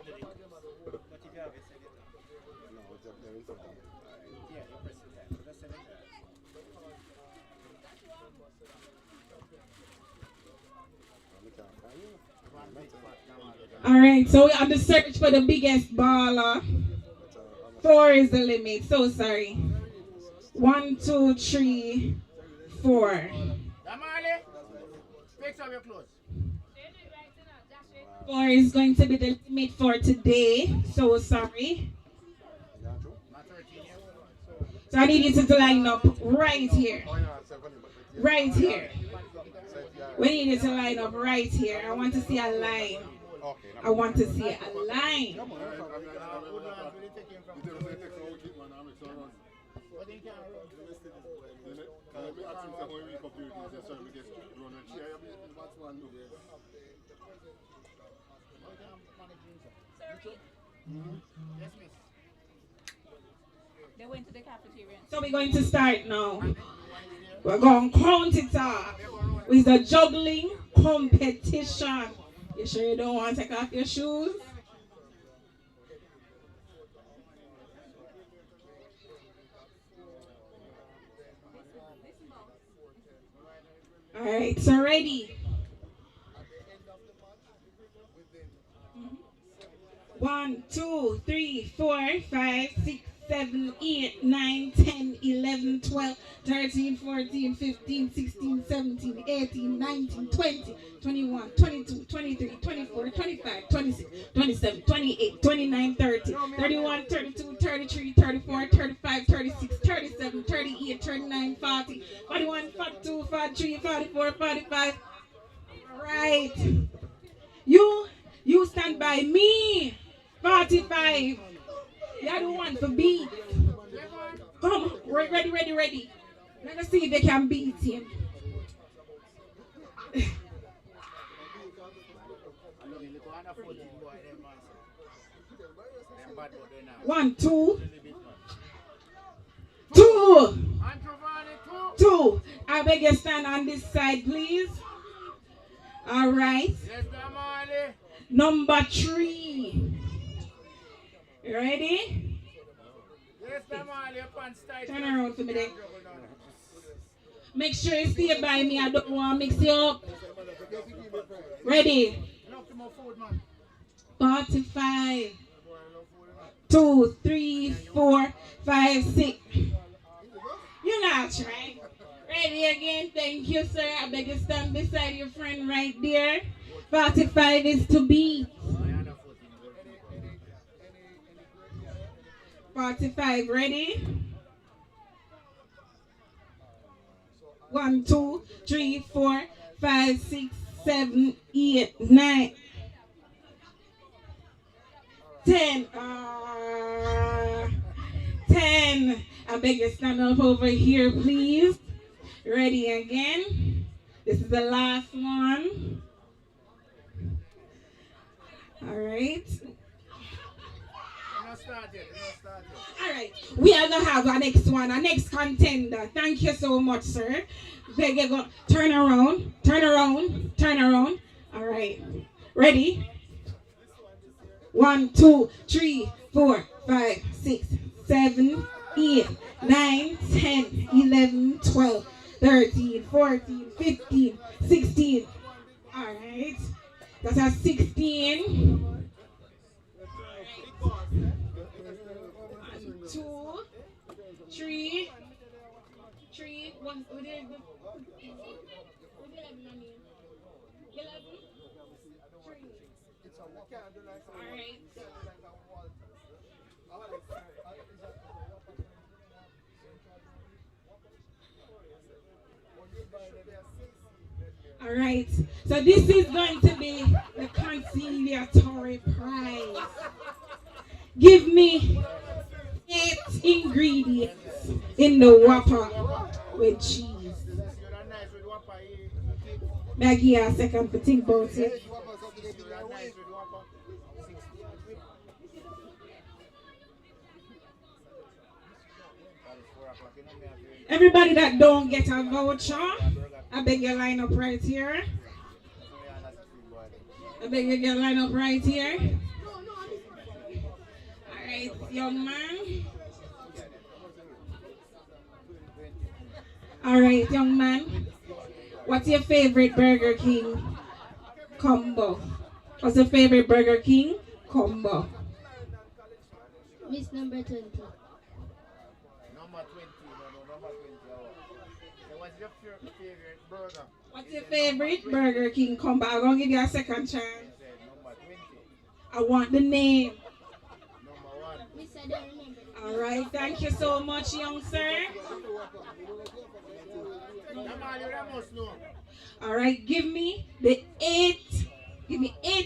can double it. But if you have it, send it down. No, it's up there in front of me. Yeah, you press it there. So just send it there. All right, so we're on the search for the biggest baller. 4 is the limit. So sorry. 1, 2, 3, 4. Damali, fix up your clothes. 4 is going to be the limit for today. So sorry. So I need you to line up right here. Right here. We need you to line up right here. I want to see a line. I want to see a line. They went to the cafeteria. So we're going to start now. We're going to count it off with the juggling competition. You sure you don't want to take off your shoes? All right, so ready? 1, 2, 3, 4, 5, 6, 7, 8, 9, 10, 11, 12, 13, 14, 15, 16, 17, 18, 19, 20, 21, 22, 23, 24, 25, 26, 27, 28, 29, 30, 31, 32, 33, 34, 35, 36, 37, 38, 39, 40, 41, 42, 43, 44, 45. All right. You stand by me. 45. You're the one for beat. Come, ready. Let us see if they can beat him. 1, 2. 2. 2. I beg you stand on this side, please. All right. Number 3. Ready? Turn around for me there. Make sure you stay by me. I don't want to mix you up. Ready? 45. 2, 3, 4, 5, 6. You're not trying. Ready again? Thank you, sir. I beg you stand beside your friend right there. 45 is to beat. 45, ready? 1, 2, 3, 4, 5, 6, 7, 8, 9, 10. 10. I beg you stand up over here, please. Ready again? This is the last one. All right. All right. We are going to have our next one, our next contender. Thank you so much, sir. Beg you go. Turn around. All right. Ready? 1, 2, 3, 4, 5, 6, 7, 8, 9, 10, 11, 12, 13, 14, 15, 16. All right. That's a 16. 1, 2, 3, 1. All right. All right. So this is going to be the conciliatory prize. Give me 8 ingredients in the Whopper with cheese. Maggie, a second to think about it. Everybody that don't get a voucher, I beg you line up right here. I beg you get line up right here. All right, young man. All right, young man. What's your favorite Burger King combo? What's your favorite Burger King combo? Miss number 20. Number 20, no, number 20. So what's your favorite burger? What's your favorite Burger King combo? I'm gonna give you a second chance. Said number 20. I want the name. Number 1. Miss, I don't remember. All right, thank you so much, young sir. All right, give me 8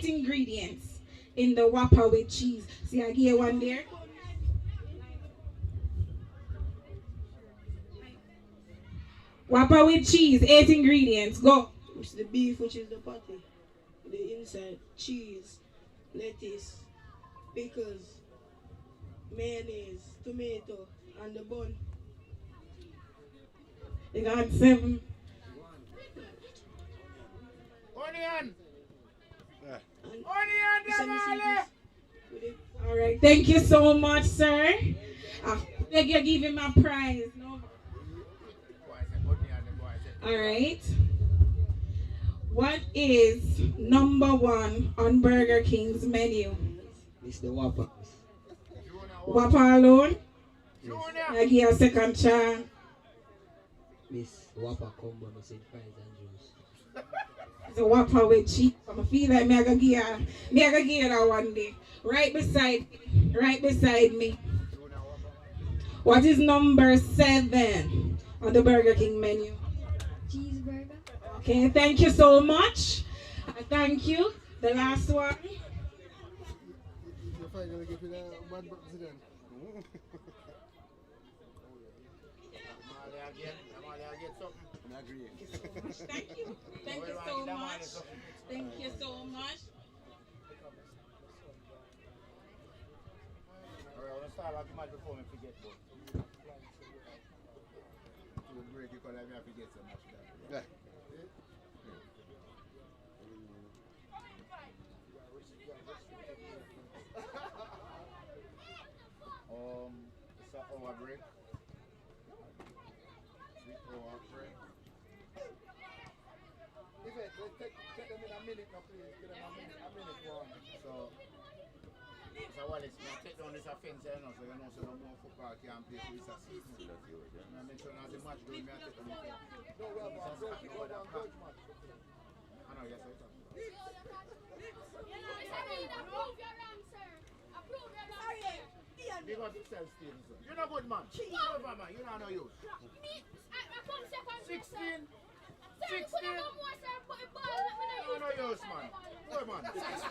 ingredients in the Whopper with cheese. See, I give you one there. Whopper with cheese, 8 ingredients. Go. It's the beef, which is the patty, the inside, cheese, lettuce, pickles, mayonnaise, tomato, and the bun. You got 7. Onion! And Onion, semi-seasons with it. All right, thank you so much, sir. I beg you give him my prize. No. All right. What is number 1 on Burger King's menu? It's the Whopper. Whopper alone? Yes. I give you a second chance. Miss Whopper combo, I said fries and juice. It's a Whopper with cheese. I feel like me I gonna give you that one day. Right beside me. What is number 7 on the Burger King menu? Cheeseburger. Okay, thank you so much. Thank you. The last one. You're finally getting a bad president. Thank you. Thank you so much. Thank you so much. Alright, let's start with the match before we forget. To break it, because I have to get so much. Yeah. It's an hour break. 3-hour break. Take them in a minute now, please. Give them a minute one. So while it's going to take down this offense, you know, so you know, so no more football can play for ISSA season. I make sure now the match going to take them in. No, we have a coach match. I know, yes, I can. Big up yourself, Stevenson. You're not good, man. Over, man. You're not no use. 16. 16. You're no use, man. Good, man. 16.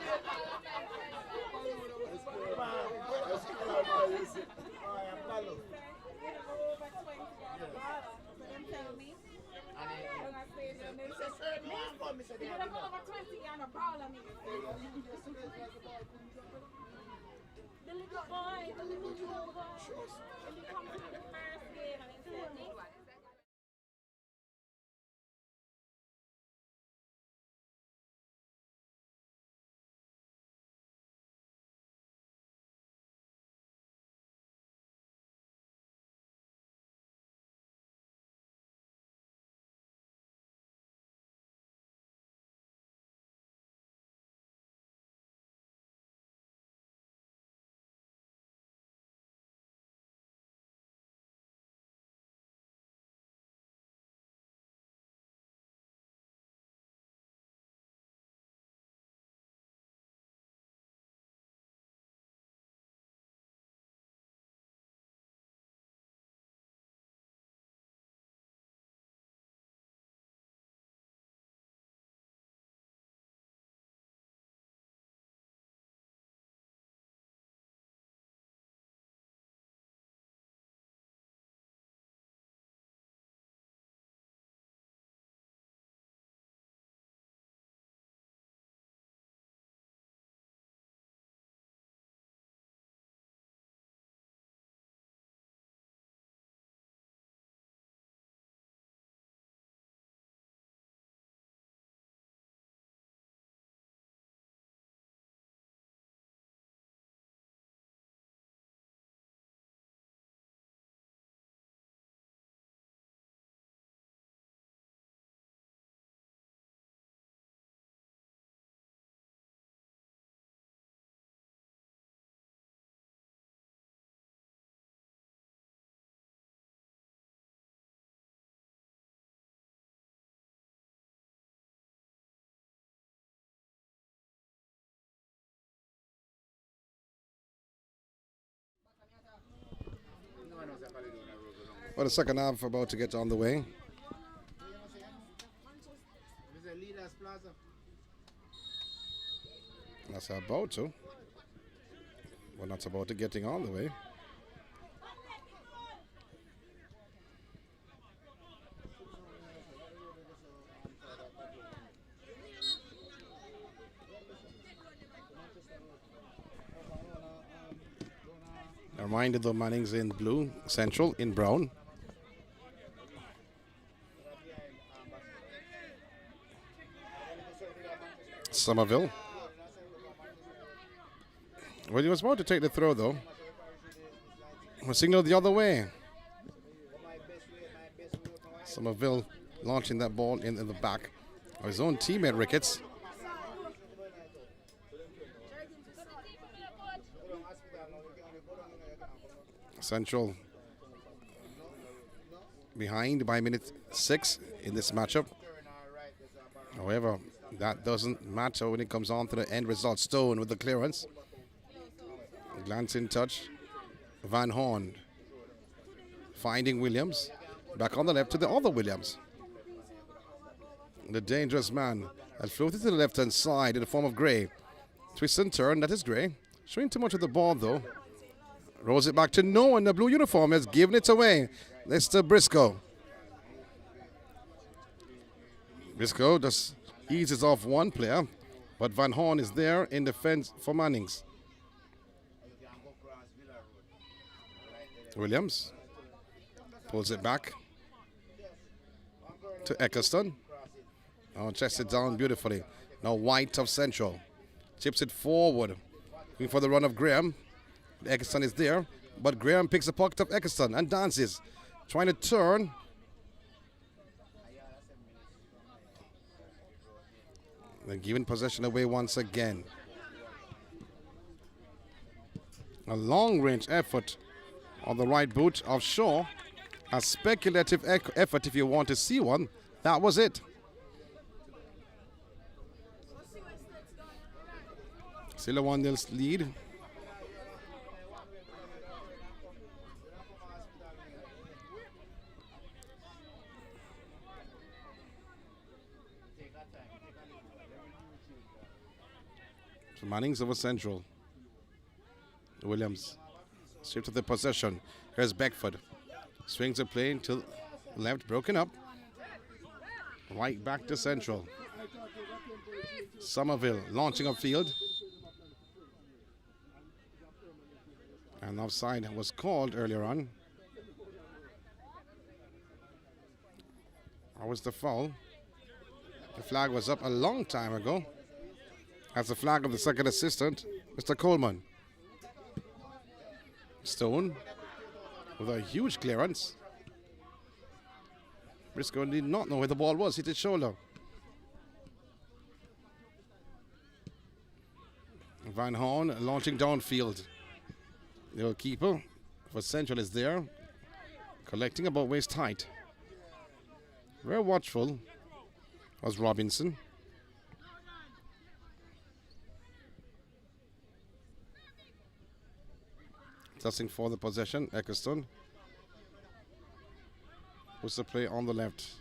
The little boy, the little boy. When he comes to the first game and he said, Well, the second half about to get on the way. That's about to. Well, that's about to getting on the way. A reminder though, Mannings in blue, Central in brown. Somerville. Well, he was about to take the throw though. We signaled the other way. Somerville launching that ball in the back of his own teammate Ricketts. Central behind by minute 6 in this matchup. However, that doesn't matter when it comes on to the end result. Stone with the clearance. Glancing touch. Van Horn finding Williams. Back on the left to the other Williams. The dangerous man has floated to the left-hand side in the form of Gray. Twist and turn, that is Gray. Showing too much of the ball though. Rolls it back to no one. The blue uniform has given it away. Mr. Briscoe. Briscoe just eases off one player, but Van Horn is there in defense for Mannings. Williams pulls it back to Eccleston. Oh, chests it down beautifully. Now White of Central. Chips it forward. Looking for the run of Graham. Eccleston is there, but Graham picks the pocket of Eccleston and dances. Trying to turn. Then giving possession away once again. A long-range effort on the right boot of Shaw. A speculative effort if you want to see one. That was it. Still a 1-0 lead. So Mannings over Central. Williams stripped of the possession. Here's Beckford. Swings the play to left, broken up. Right back to Central. Somerville launching upfield. And offside was called earlier on. How was the foul? The flag was up a long time ago. That's the flag of the second assistant, Mr. Coleman. Stone with a huge clearance. Briscoe did not know where the ball was, hit his shoulder. Van Horn launching downfield. The keeper for Central is there, collecting about waist height. Very watchful was Robinson. Tossing for the possession, Eccleston. Puts the play on the left.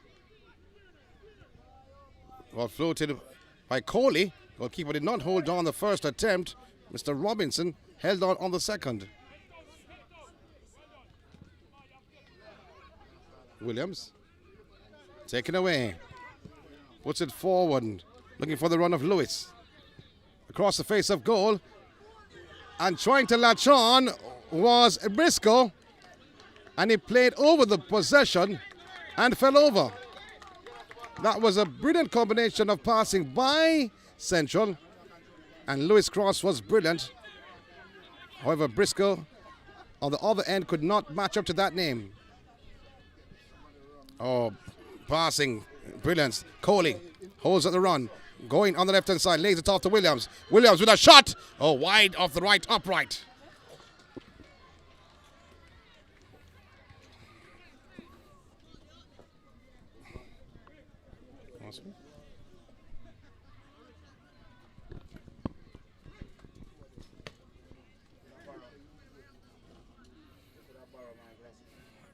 Well floated by Coley. Goalkeeper did not hold on the first attempt. Mr. Robinson held on the second. Williams taken away. Puts it forward. Looking for the run of Lewis. Across the face of goal. And trying to latch on was Briscoe. And he played over the possession and fell over. That was a brilliant combination of passing by Central. And Lewis Cross was brilliant. However, Briscoe on the other end could not match up to that name. Oh, passing brilliance. Coley holds at the run. Going on the left-hand side, lays it off to Williams. Williams with a shot. Oh, wide off the right upright. Awesome.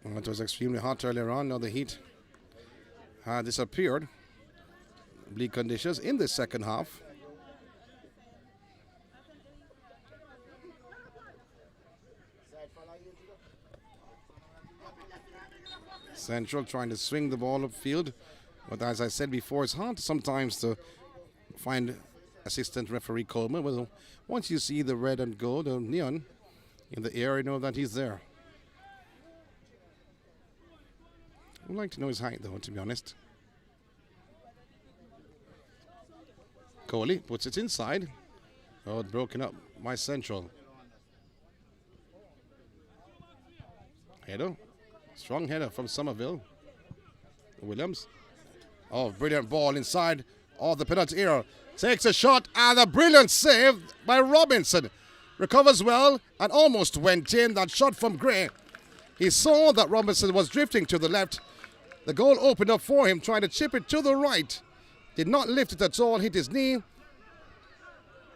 It was extremely hot earlier on. Now the heat had disappeared. Bleak conditions in the second half. Central trying to swing the ball upfield. But as I said before, it's hard sometimes to find assistant referee Coleman. Well, once you see the red and gold, the neon in the air, you know that he's there. I'd like to know his height, though, to be honest. Coley puts it inside. Oh, it's broken up by Central. Header. Strong header from Somerville. Williams. Oh, brilliant ball inside of the penalty area. Takes a shot and a brilliant save by Robinson. Recovers well and almost went in. That shot from Gray. He saw that Robinson was drifting to the left. The goal opened up for him, trying to chip it to the right. Did not lift it at all, hit his knee.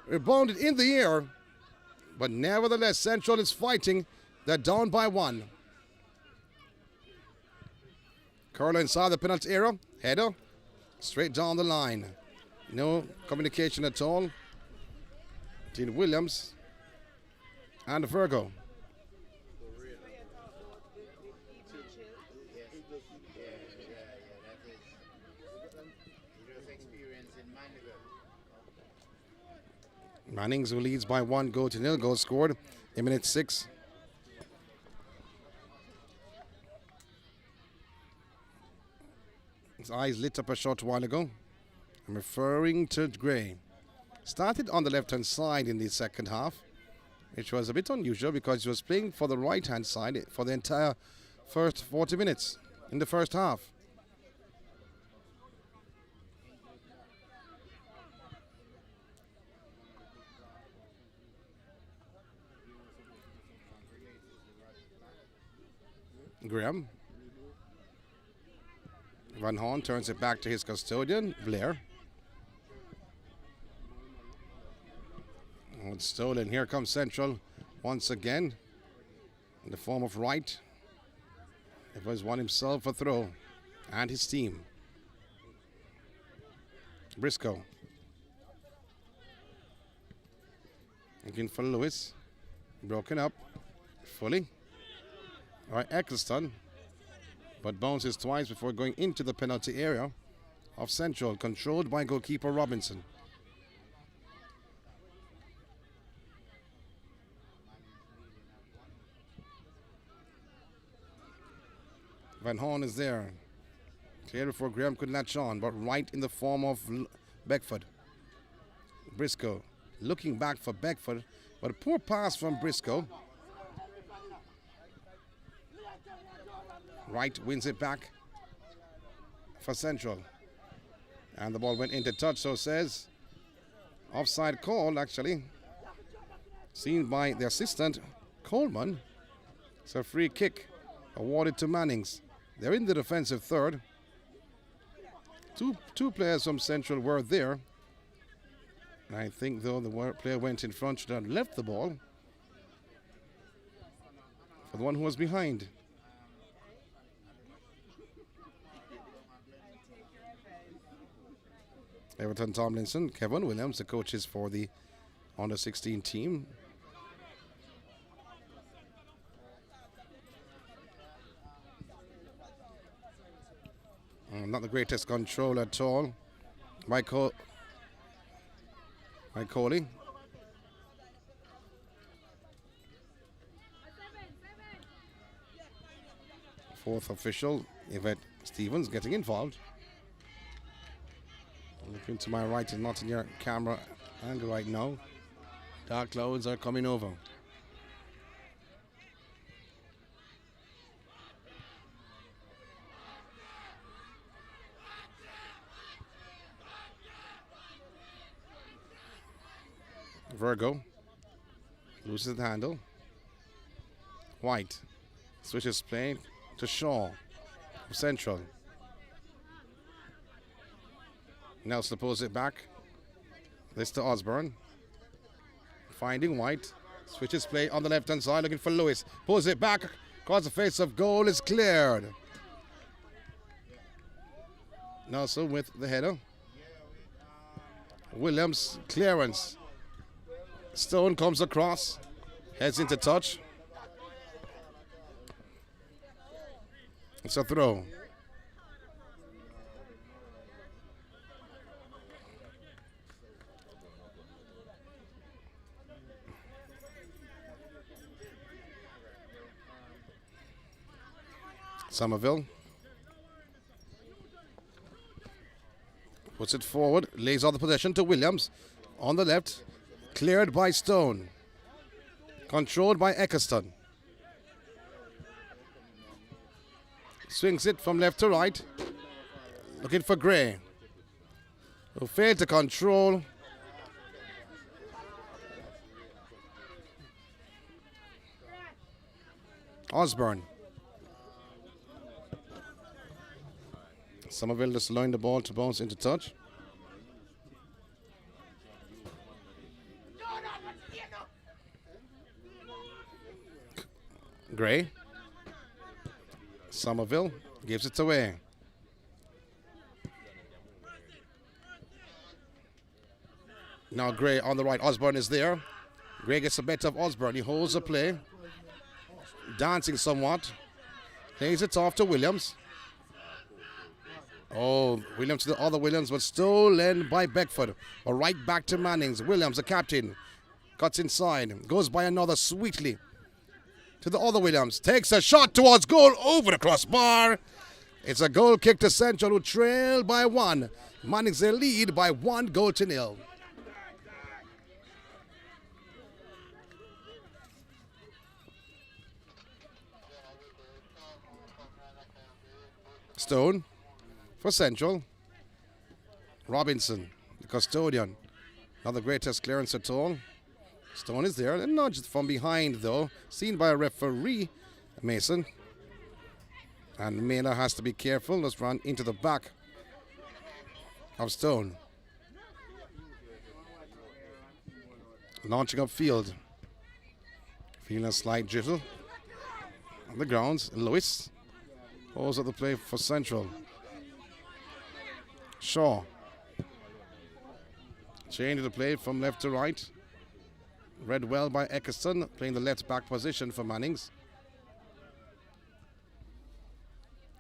Rebounded in the air. But nevertheless, Central is fighting. They're down by 1. Curler inside the penalty area. Header. Straight down the line. No communication at all between Williams and Virgo. Mannings, who leads by 1-0, goal scored in minute 6. His eyes lit up a short while ago. I'm referring to Gray. Started on the left-hand side in the second half, which was a bit unusual because he was playing for the right-hand side for the entire first 40 minutes in the first half. Graham. Van Horn turns it back to his custodian, Blair. Oh, it's stolen. Here comes Central once again in the form of Wright. It was won himself a throw and his team. Briscoe. Looking for Lewis. Broken up. Fully. All right, Eccleston. But bounces twice before going into the penalty area of Central, controlled by goalkeeper Robinson. Van Horn is there. Clear before Graham could latch on, but right in the form of Beckford. Briscoe looking back for Beckford, but a poor pass from Briscoe. Wright wins it back for Central. And the ball went into touch, so says offside call, actually. Seen by the assistant, Coleman. It's a free kick awarded to Mannings. They're in the defensive third. Two players from Central were there. I think, though, the player went in front, should have left the ball for the one who was behind. Everton Tomlinson, Kevin Williams, the coaches for the under-16 team. Not the greatest control at all by Coley. Fourth official, Yvette Stevens, getting involved. Looking to my right is not in your camera angle right now. Dark clouds are coming over. Virgo loses the handle. White switches play to Shaw of Central. Nelson pulls it back. This to Osborne. Finding White. Switches play on the left-hand side, looking for Lewis. Pulls it back. Across the face of goal is cleared. Nelson with the header. Williams clearance. Stone comes across. Heads into touch. It's a throw. Somerville puts it forward, lays out the possession to Williams on the left, cleared by Stone, controlled by Eccleston. Swings it from left to right, looking for Gray, who failed to control. Osborne. Somerville just allowing the ball to bounce into touch. Gray. Somerville gives it away. Now Gray on the right. Osborne is there. Gray gets the better of Osborne. He holds the play. Dancing somewhat. Plays it off to Williams. Oh, Williams to the other Williams, but stolen by Beckford. But right back to Mannings. Williams, the captain, cuts inside. Goes by another sweetly. To the other Williams. Takes a shot towards goal over the crossbar. It's a goal kick to Central, who trail by 1. Mannings their lead by 1-0. Stone for Central. Robinson, the custodian. Not the greatest clearance at all. Stone is there. A nudge from behind, though. Seen by a referee, Mason. And Mela has to be careful. Let's run into the back of Stone. Launching upfield. Feeling a slight drizzle on the grounds. Lewis holds up the play for Central. Shaw. Change the play from left to right. Read well by Eccleston, playing the left back position for Mannings.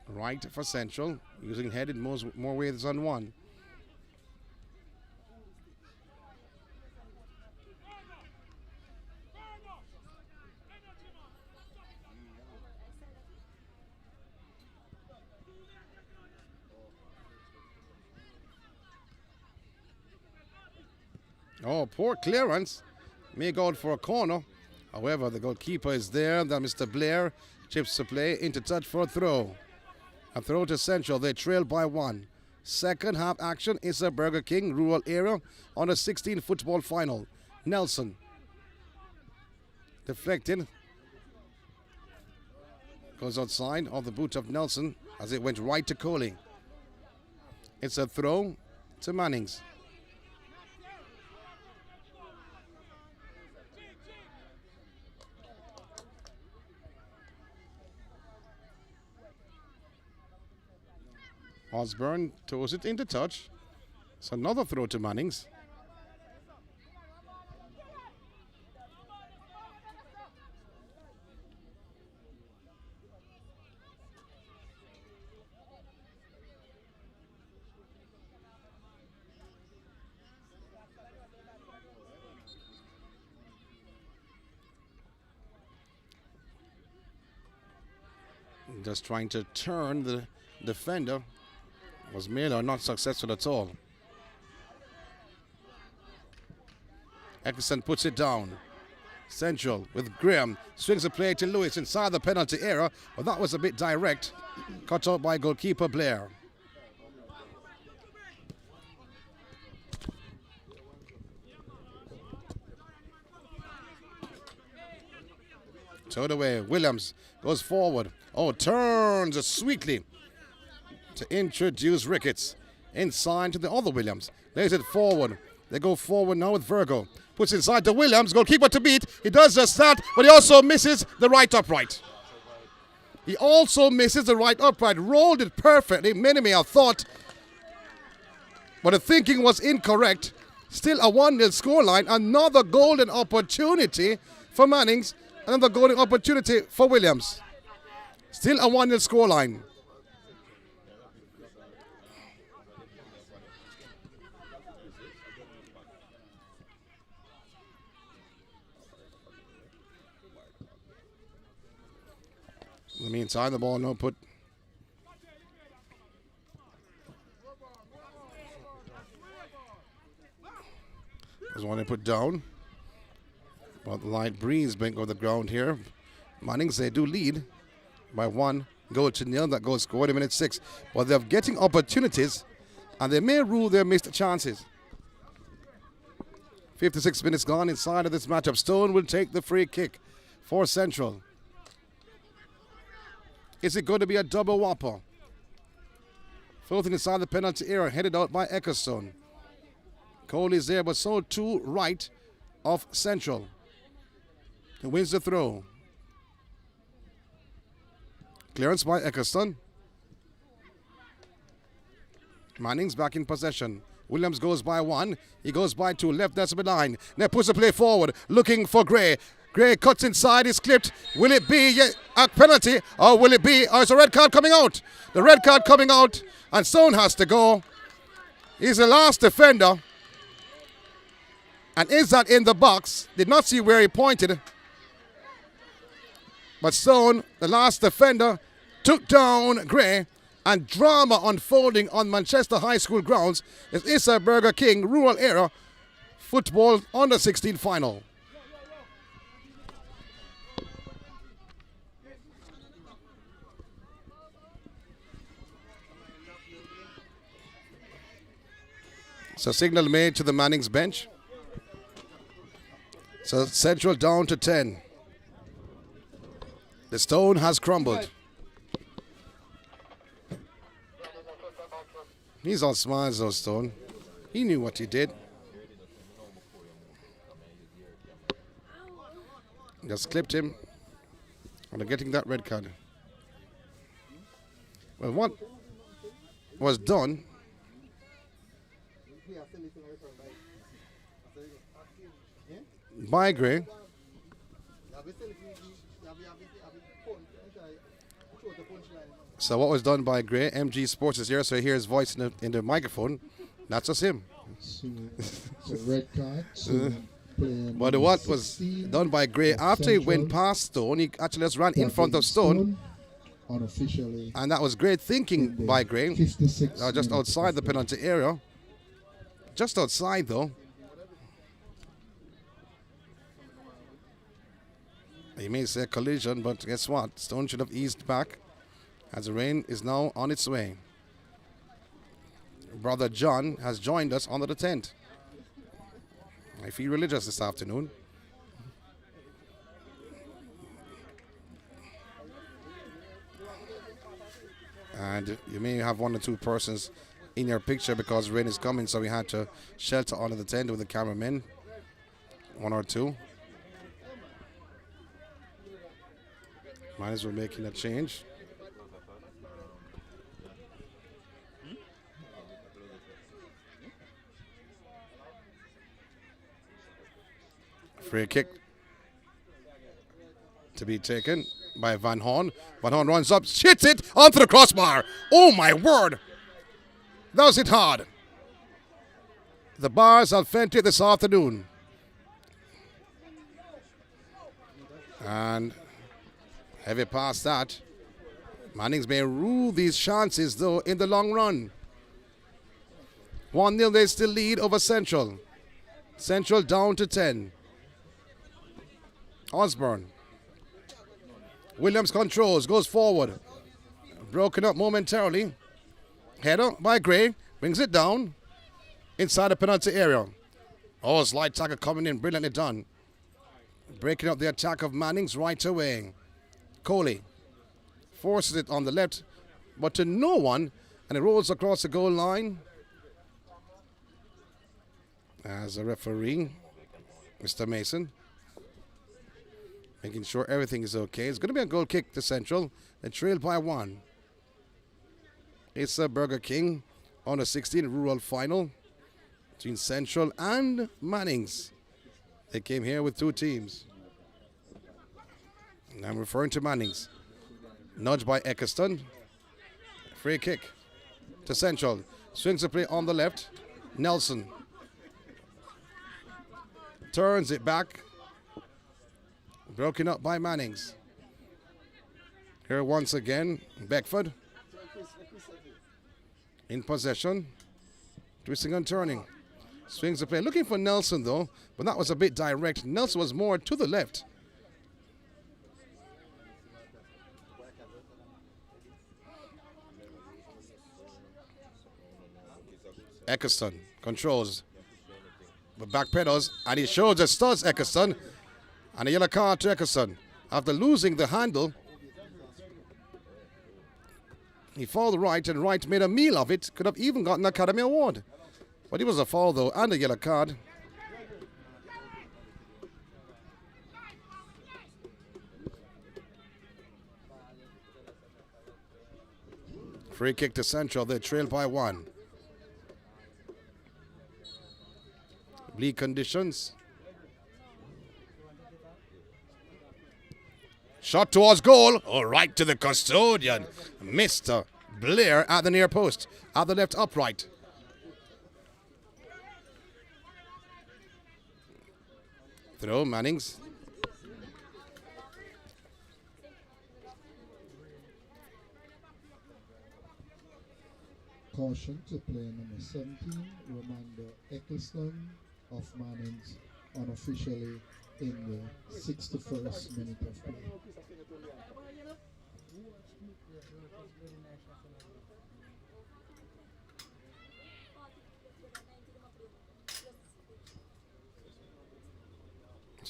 Right for Central, using head in more ways than one. Oh, poor clearance. May go out for a corner. However, the goalkeeper is there. That Mr. Blair chips the play into touch for a throw. A throw to Central. They trail by 1. Second half action is a Burger King rural area on a 16 football final. Nelson. Deflected. Goes outside of the boot of Nelson as it went right to Coley. It's a throw to Mannings. Osborne throws it into touch. It's another throw to Mannings. Just trying to turn the defender. Was Miller not successful at all. Eccleston puts it down. Central with Graham. Swings the play to Lewis inside the penalty area, but that was a bit direct. Cut out by goalkeeper Blair. Towed away. Williams goes forward. Oh, turns sweetly to introduce Ricketts. Inside to the other Williams. Lays it forward. They go forward now with Virgo. Puts inside to Williams. Goalkeeper to beat. He does just that, but he also misses the right upright. He also misses the right upright, rolled it perfectly. Many may have thought, but the thinking was incorrect. Still a 1-0 scoreline. Another golden opportunity for Mannings. Another golden opportunity for Williams. Still a 1-0 scoreline. In the meantime, the ball no put. There's one they put down. But the light breeze bent over the ground here. Mannings, they do lead by 1-0. That goal scored in minute 6. But they're getting opportunities, and they may rule their missed chances. 56 minutes gone inside of this matchup. Stone will take the free kick for Central. Is it going to be a double whopper? Floating inside the penalty area, headed out by Ecclestone. Cole is there, but so too right of Central. He wins the throw. Clearance by Ecclestone. Mannings back in possession. Williams goes by 1. He goes by 2. Left decibel line. Now puts the play forward. Looking for Gray. Gray cuts inside. Is clipped. Will it be a penalty? Or will it be... Or is a red card coming out? The red card coming out. And Stone has to go. He's the last defender. And is that in the box? Did not see where he pointed. But Stone, the last defender, took down Gray. And drama unfolding on Manchester High School grounds is ISSA Burger King Rural Area Football Under 16 final. So signal made to the Mannings bench. So Central down to 10. The stone has crumbled. He's all smiles though, Stone. He knew what he did. Just clipped him. And they're getting that red card. Well, what was done by Gray. So what was done by Gray? MG Sports is here, so he hears his voice in the microphone. That's just him. So red card. So but what was done by Gray after he went past Stone, he actually just ran in front of Stone. Unofficially. And that was great thinking by Gray. Just outside the penalty area. Just outside though. You may say collision, but guess what? Stone should have eased back as the rain is now on its way. Brother John has joined us under the tent. I feel religious this afternoon. And you may have one or two persons in your picture because rain is coming, so we had to shelter under the tent with the cameramen. One or two. Might as well making a change. Free kick to be taken by Van Horn. Van Horn runs up, hits it onto the crossbar. Oh my word! That was hit hard. The bars are Fenty this afternoon. And heavy past that. Mannings may rule these chances though in the long run. 1-0 they still lead over Central. Central down to 10. Osborne. Williams controls, goes forward. Broken up momentarily. Header by Gray. Brings it down. Inside the penalty area. Oh, slight tackle coming in. Brilliantly done. Breaking up the attack of Mannings right away. Coley forces it on the left, but to no one. And it rolls across the goal line. As a referee, Mr. Mason, making sure everything is okay. It's going to be a goal kick to Central. They trail by 1. ISSA Burger King on the 16 rural final between Central and Mannings. They came here with 2 teams. And I'm referring to Mannings. Nudge by Eccleston. Free kick to Central. Swings the play on the left. Nelson turns it back. Broken up by Mannings. Here once again, Beckford in possession. Twisting and turning. Swings the play. Looking for Nelson though, but that was a bit direct. Nelson was more to the left. Eccleston controls, but backpedals, and he shows the studs Eccleston, and a yellow card to Eccleston. After losing the handle, he fouled right, and Wright made a meal of it. Could have even gotten an Academy Award. But it was a foul though, and a yellow card. Free kick to Central, they trail by 1. Bleak conditions. Shot towards goal. Oh, right to the custodian. Mr. Blair at the near post. At the left upright. Throw, Mannings. Caution to player number 17, Romando Eccleston of Mannings, unofficially in the 61st minute of play.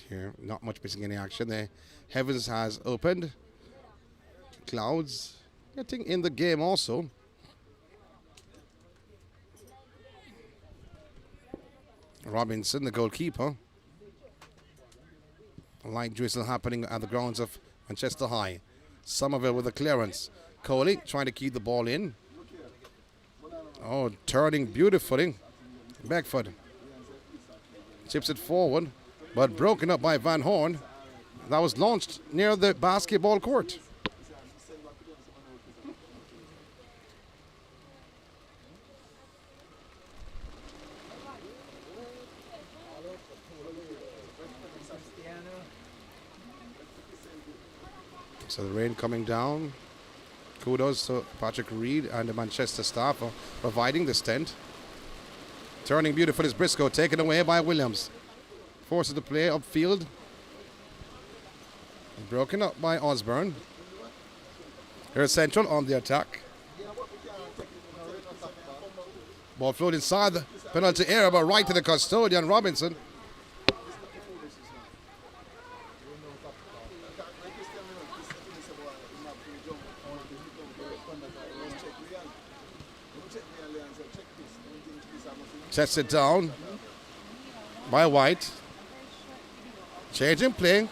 Here, not much missing any action there. Heavens has opened. Clouds getting in the game also. Robinson, the goalkeeper. A light drizzle happening at the grounds of Manchester High. Somerville with a clearance. Coley trying to keep the ball in. Oh, turning beautifully. Beckford chips it forward, but broken up by Van Horn. That was launched near the basketball court. So the rain coming down. Kudos to Patrick Reed and the Manchester staff for providing this tent. Turning beautiful is Briscoe, taken away by Williams. Forces the play upfield. Broken up by Osborne. Here's Central on the attack. Ball flowed inside the penalty area, but right to the custodian, Robinson. Sets it down by White. Changing play.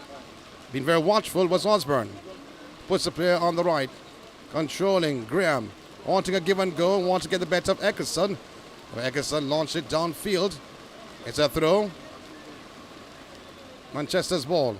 Being very watchful was Osborne. Puts the player on the right. Controlling Graham. Wanting a give and go. Wants to get the better of Eccleston. Eccleston launched it downfield. It's a throw. Manchester's ball.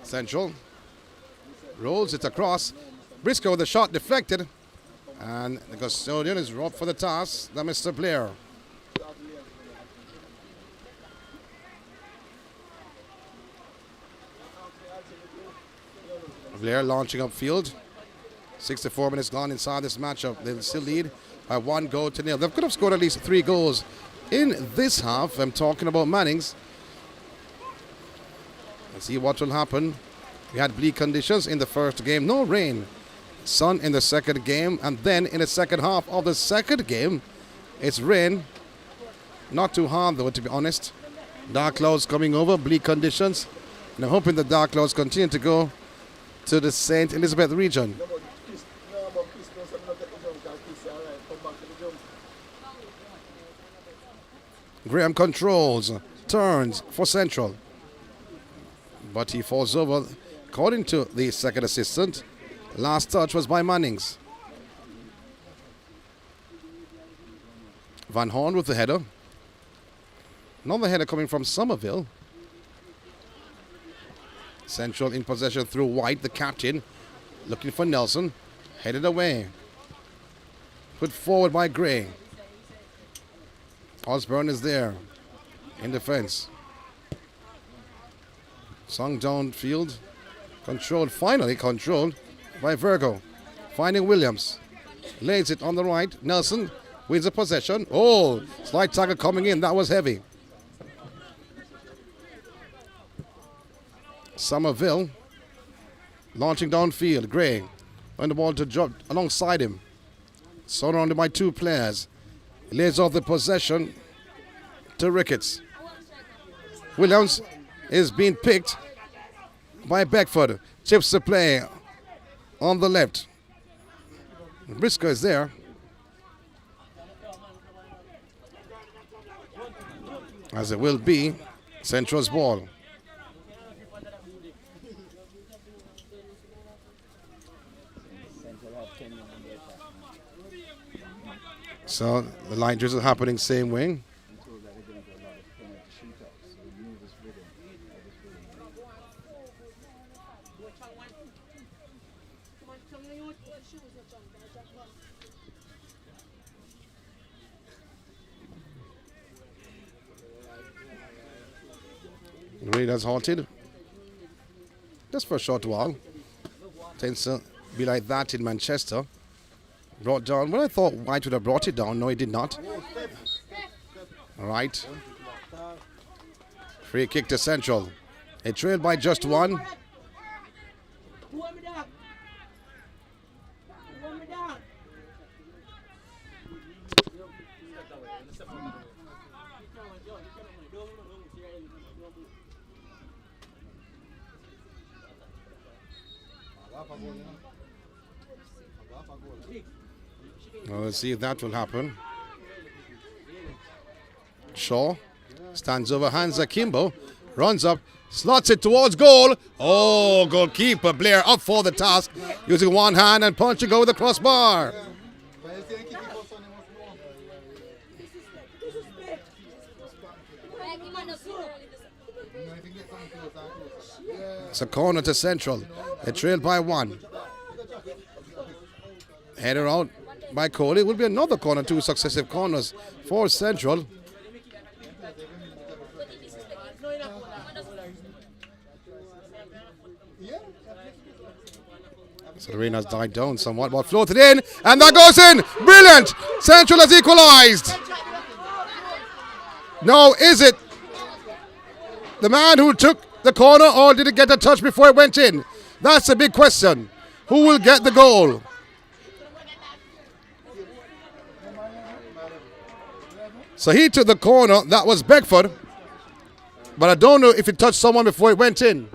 Central rolls it across. Briscoe with the shot deflected, and the custodian is robbed for the toss. That Mr. Blair. Blair launching upfield. 64 minutes gone inside this matchup. They still lead by 1-0. They could have scored at least 3 goals in this half. I'm talking about Mannings. Let's see what will happen. We had bleak conditions in the first game. No rain. Sun in the second game. And then in the second half of the second game, it's rain. Not too hard though, to be honest. Dark clouds coming over, bleak conditions. And I'm hoping the dark clouds continue to go to the St. Elizabeth region. Graham controls, turns for Central. But he falls over. According to the second assistant, last touch was by Mannings. Van Horn with the header. Another header coming from Somerville. Central in possession through White, the captain. Looking for Nelson. Headed away. Put forward by Gray. Osborne is there in defense. Sung downfield. Finally controlled by Virgo. Finding Williams. Lays it on the right. Nelson wins the possession. Oh, slight tackle coming in. That was heavy. Somerville launching downfield. Gray on the ball to drop alongside him. Surrounded by two players. Lays off the possession to Ricketts. Williams is being picked by Beckford. Chips the play on the left. Briscoe is there. As it will be Central's ball. So the line drizzle happening same way. Raid has halted. Just for a short while. Tends to be like that in Manchester. Brought down. Well, I thought White would have brought it down. No, he did not. All right. Free kick to Central. They trailed by just one. Well, let's see if that will happen. Shaw stands over Hans Akimbo, runs up, slots it towards goal. Oh, goalkeeper Blair up for the task, using one hand and punching over the crossbar. It's a corner to Central. They trailed by one. Header out by Coley. Will be another corner, two successive corners for Central. So the rain has died down somewhat, but floated in, and that goes in. Brilliant! Central has equalized. Now, is it the man who took the corner, or did it get a touch before it went in? That's a big question. Who will get the goal? So he took the corner. That was Beckford. But I don't know if it touched someone before it went in.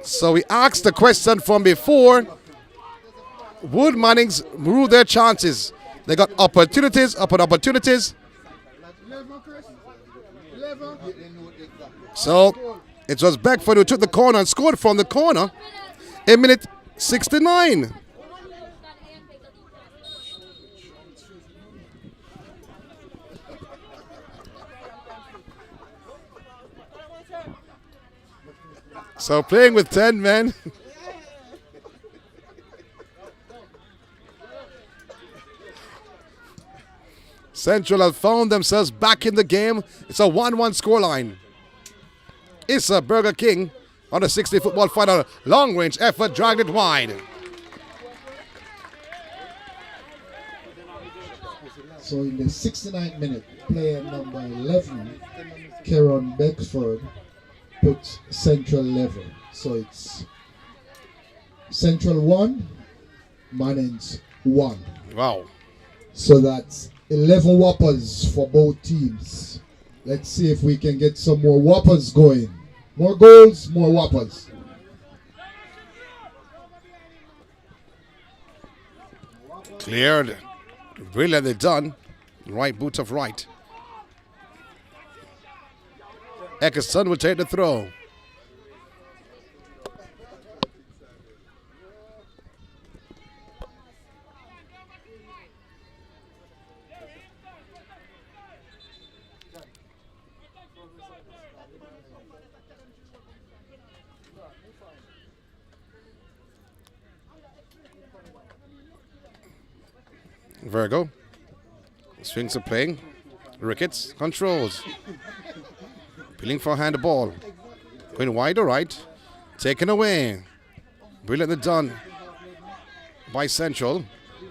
So we asked the question from before. Would Mannings rule their chances? They got opportunities upon opportunities. So it was Beckford who took the corner and scored from the corner in minute 69. So playing with 10 men. Central have found themselves back in the game. It's a 1-1 scoreline. ISSA Burger King on a 60 football final. Long range effort dragged it wide. So in the 69th minute, player number 11, Kieran Beckford, puts Central level. So it's Central 1, Mannings 1. Wow. So that's 11 whoppers for both teams. Let's see if we can get some more whoppers going. More goals, more whoppers. Cleared. Brilliantly done. Right boot of right. Eckerson will take the throw. Virgo. Swings of playing. Ricketts controls. Peeling for hand the ball. Going wide or right. Taken away. Brilliantly done by Central.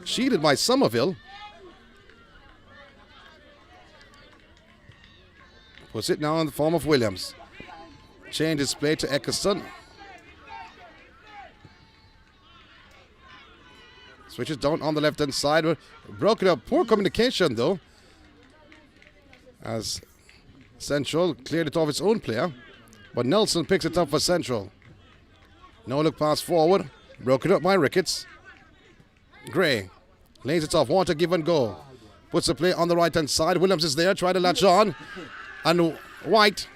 Cheated by Somerville. Puts it now in the form of Williams. Changes play to Eckerson. Switches down on the left-hand side. Broken up. Poor communication, though. As Central cleared it off its own player. But Nelson picks it up for Central. No look pass forward. Broken up by Ricketts. Gray lays it off. Want to give and go. Puts the play on the right-hand side. Williams is there. Try to latch on. And White.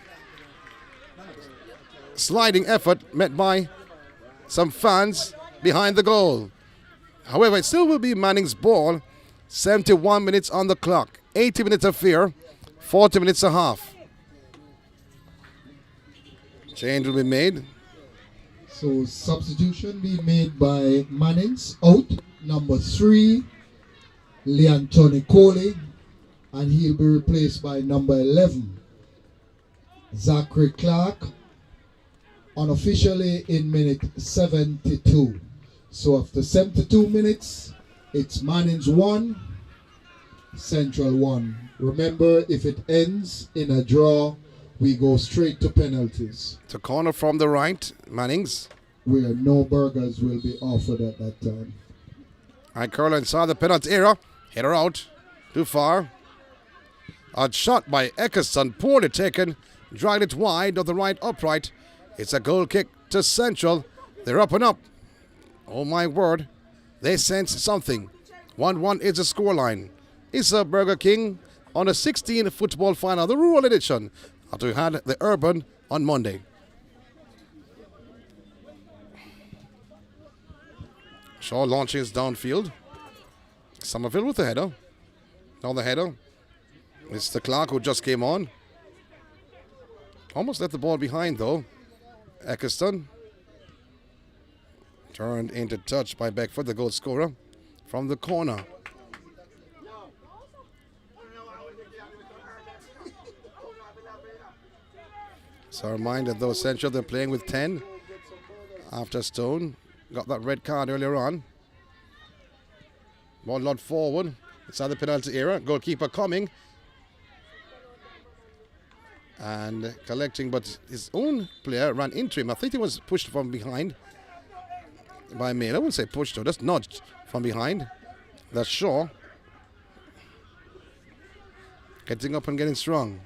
Sliding effort met by some fans behind the goal. However, it still will be Manning's ball. 71 minutes on the clock. 80 minutes of fear. 40 minutes a half. Change will be made. So substitution being made by Mannings out. Number 3, Leantoni Coley. And he'll be replaced by number 11, Zachary Clark. Unofficially in minute 72. So after 72 minutes, it's Mannings 1, Central 1. Remember, if it ends in a draw, we go straight to penalties. To corner from the right, Mannings. Where no burgers will be offered at that time. And Curler inside the penalty area. Hit her out. Too far. A shot by Eckerson. Poorly taken. Dragged it wide of the right upright. It's a goal kick to Central. They're up and up. Oh my word. They sense something. 1-1 is the scoreline. ISSA Burger King on a 16 football final, the rural edition, after we had the urban on Monday. Shaw launches downfield. Somerville with the header. Now the header. It's the Clark who just came on. Almost left the ball behind though. Eckerson. Turned into touch by Beckford, the goal scorer, from the corner. So a reminder though, Central, they're playing with 10 after Stone got that red card earlier on. Ball lot forward. Inside the penalty area. Goalkeeper coming. And collecting, but his own player ran into him. I think he was pushed from behind by Mail. I wouldn't say pushed, though. Just nudged from behind. That's Shaw. Getting up and getting strong.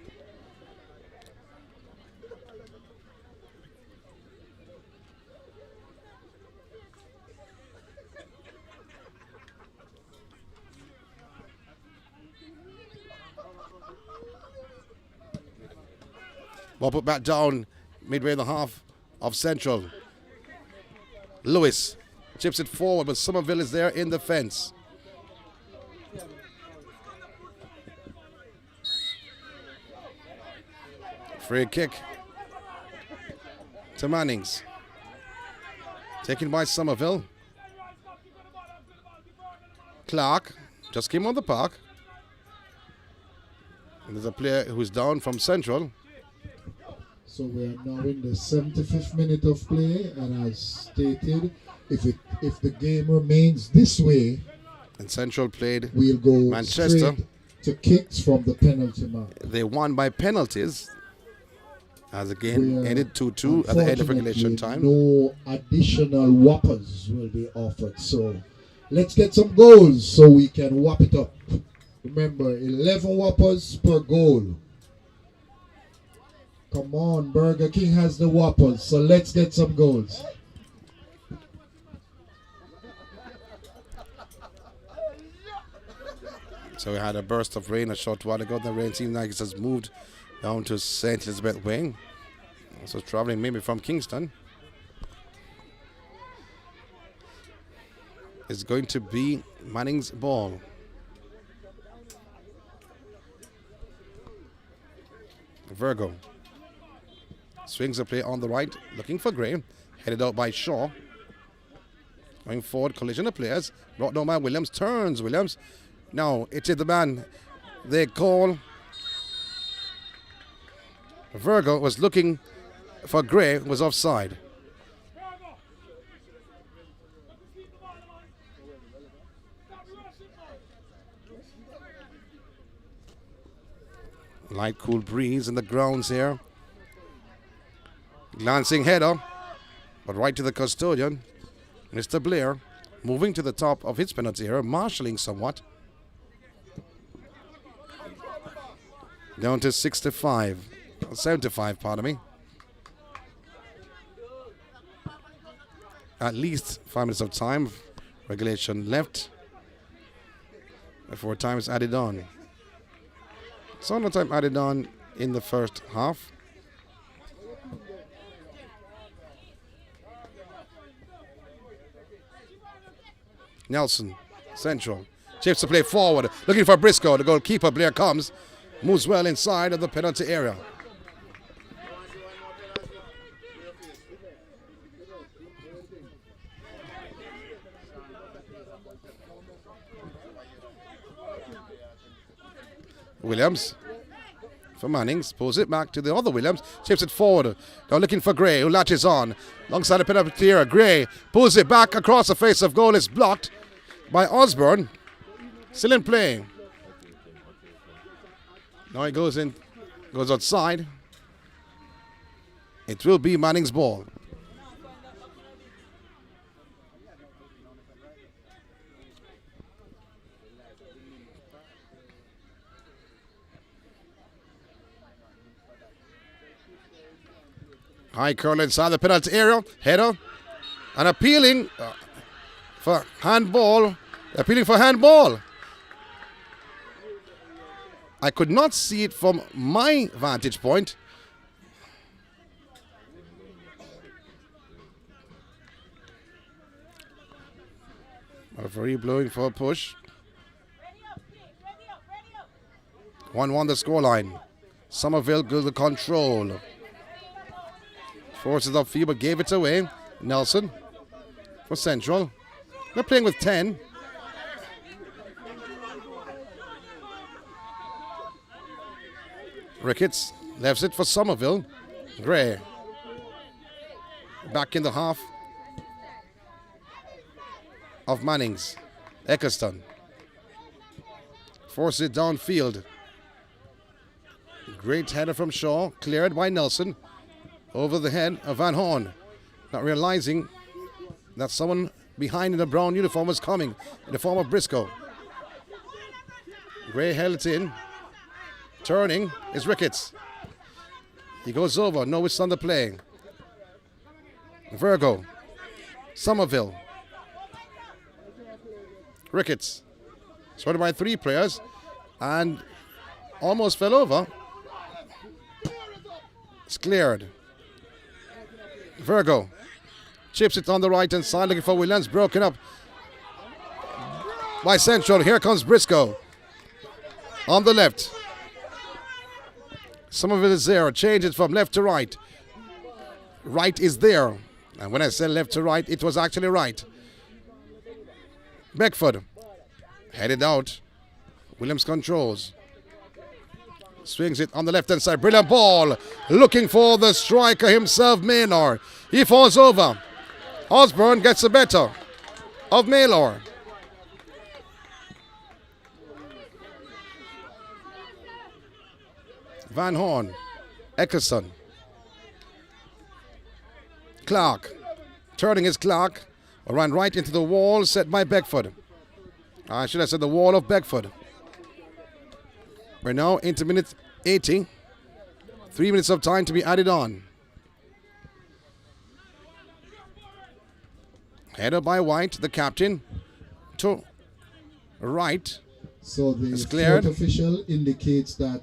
Ball put back down midway in the half of Central. Lewis chips it forward, but Somerville is there in the fence. Free kick to Mannings. Taken by Somerville. Clark just came on the park. And there's a player who's down from Central. So we are now in the 75th minute of play, and as stated, if the game remains this way, and Central played we'll go Manchester straight to kicks from the penalty mark. They won by penalties as the game ended 2-2 at the end of regulation time. No additional whoppers will be offered. So Let's get some goals so we can whop it up. Remember, 11 whoppers per goal. Come on, Burger King has the whoppers, so let's get some goals. So we had a burst of rain a short while ago. The rain seems like it has moved down to St. Elizabeth Way. So traveling maybe from Kingston. It's going to be Mannings' ball. Virgo swings the play on the right, looking for Gray. Headed out by Shaw. Going forward, collision of players. Brought down by Williams. Turns Williams. Now it is the man they call. Virgo was looking for Gray, was offside. Light cool breeze in the grounds here. Glancing header, but right to the custodian. Mr. Blair moving to the top of his penalty area, marshalling somewhat. Down to 75, pardon me. At least 5 minutes of time, regulation left before time is added on. So no time added on in the first half. Nelson, central, chips the play forward, looking for Briscoe. The goalkeeper, Blair, comes, moves well inside of the penalty area. Williams for Mannings, pulls it back to the other Williams, chips it forward. Now looking for Gray, who latches on alongside the penalty area. Gray pulls it back across the face of goal. It's blocked by Osborne. Still in play. Now he goes outside. It will be Manning's ball. High curl inside the penalty area. Header. And appealing for handball. Appealing for handball. I could not see it from my vantage point. Referee blowing for a push. 1-1 the scoreline. Somerville goes the control. Forces upfield but gave it away. Nelson for Central. They're playing with 10. Ricketts left it for Somerville. Gray back in the half of Mannings. Eccleston forces it downfield. Great header from Shaw, cleared by Nelson. Over the head of Van Horn, not realizing that someone behind in the brown uniform was coming in the form of Briscoe. Gray held it in. Turning is Ricketts. He goes over, no whistle on the play. Virgo, Somerville, Ricketts, surrounded by 3 players and almost fell over. It's cleared. Virgo chips it on the right hand side, looking for Williams, broken up by Central. Here comes Briscoe on the left. Somerville is there, changes from left to right. Right is there, and when I said left to right, it was actually right. Beckford headed out. Williams controls. Swings it on the left-hand side. Brilliant ball. Looking for the striker himself, Maynor. He falls over. Osborne gets the better of Maylor. Van Horn. Eccleston. Clark. Turning is Clark. Ran right into the wall set by Beckford. I should have said the wall of Beckford. We're now into minute 80. 3 minutes of time to be added on. Header by White, the captain, to right. So the It's cleared. fourth official indicates that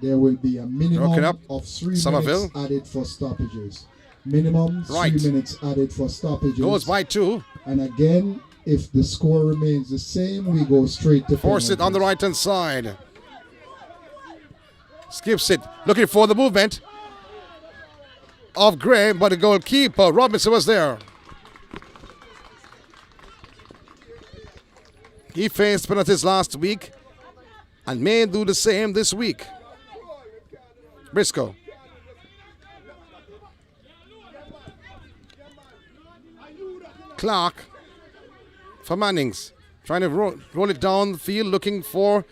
there will be a Broken minimum up. of 3 Somerville. minutes added for stoppages. Minimum Right. 3 minutes added for stoppages. Goes by 2. And again, if the score remains the same, we go straight to Force it on the penalties. right hand side. Skips it. Looking for the movement of Gray, but the goalkeeper, Robinson, was there. He faced penalties last week and may do the same this week. Briscoe. Clark for Mannings. Trying to roll it down the field, looking for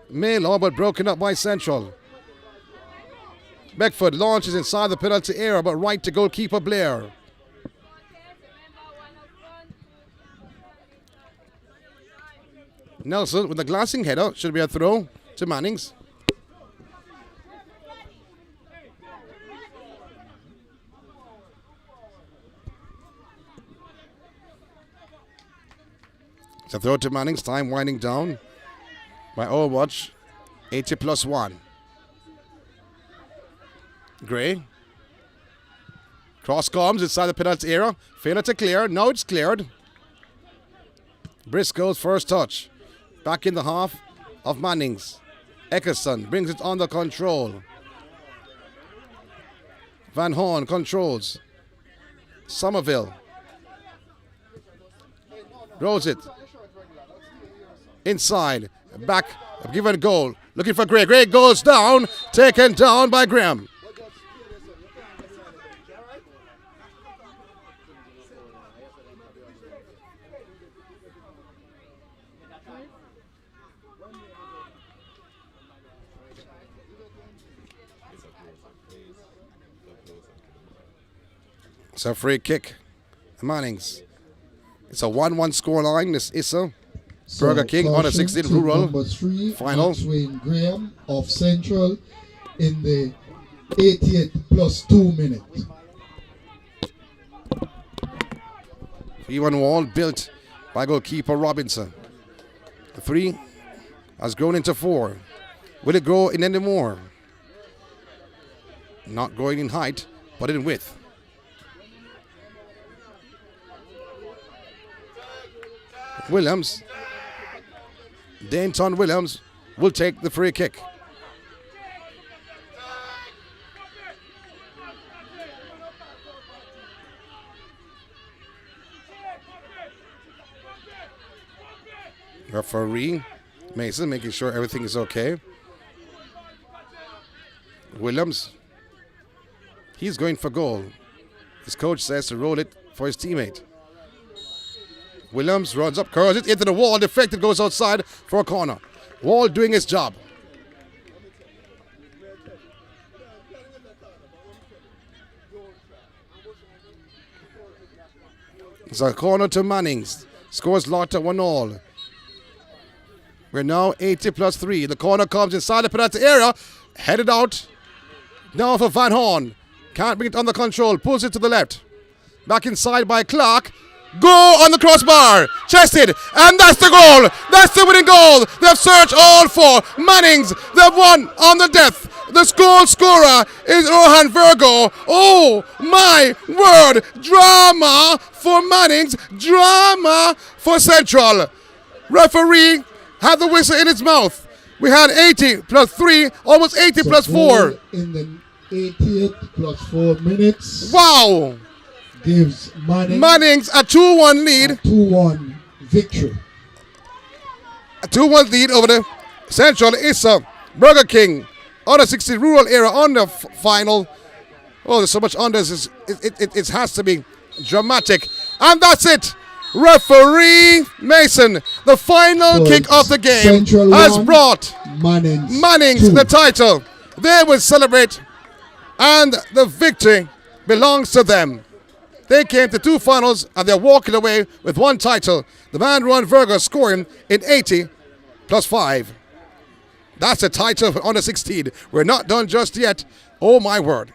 Melo, but broken up by Central. Beckford launches inside the penalty area, but right to goalkeeper Blair. Nelson with the glancing header. Should be a throw to Mannings. It's a throw to Mannings. Time winding down by Overwatch. 80 plus 1. Gray. Cross comes inside the penalty area. Failure to clear. Now it's cleared. Briscoe's first touch. Back in the half of Mannings. Eckerson brings it under control. Van Horn controls. Somerville. Rolls it. Inside. Back. Given goal. Looking for Gray. Gray goes down. Taken down by Graham. It's a free kick. Mannings. It's a 1-1 scoreline. This ISSA. So, Burger King on a caution 16 to rural. number 3, Final. Maxwell Graham of Central in the 88th plus 2 minutes. 3-1 wall built by goalkeeper Robinson. The 3 has grown into 4. Will it grow in any more? Not growing in height, but in width. Williams. Dainton Williams will take the free kick. Referee Mason making sure everything is okay. Williams. He's going for goal. His coach says to roll it for his teammate. Williams runs up, curls it into the wall. Deflected, goes outside for a corner. Wall doing his job. It's a corner to Mannings. Scores Lotta 1-all. We're now 80 plus 3. The corner comes inside the penalty area. Headed out. Now for Van Horn. Can't bring it under control. Pulls it to the left. Back inside by Clark. Go on the crossbar. Chested. And that's the goal. That's the winning goal. They've searched all for Mannings. They've won on the death. The goal scorer is Rohan Virgo. Oh my word. Drama for Mannings. Drama for Central. Referee had the whistle in his mouth. We had 80 plus 3, almost 80 So plus 4. goal in the 80th plus 4 minutes. Wow. Gives Mannings a 2-1 lead. a 2-1 victory. A 2-1 lead over the Central ISSA. Burger King. Under 60 rural area on the final. Oh, there's so much unders. It has to be dramatic. And that's it. Referee Mason, the final So kick of the game, Central has 1, brought Mannings 2. the title. They will celebrate, and the victory belongs to them. They came to 2 finals and they're walking away with 1 title. The man Ron Verga scoring in 80 plus 5. That's a title for under 16. We're not done just yet. Oh my word.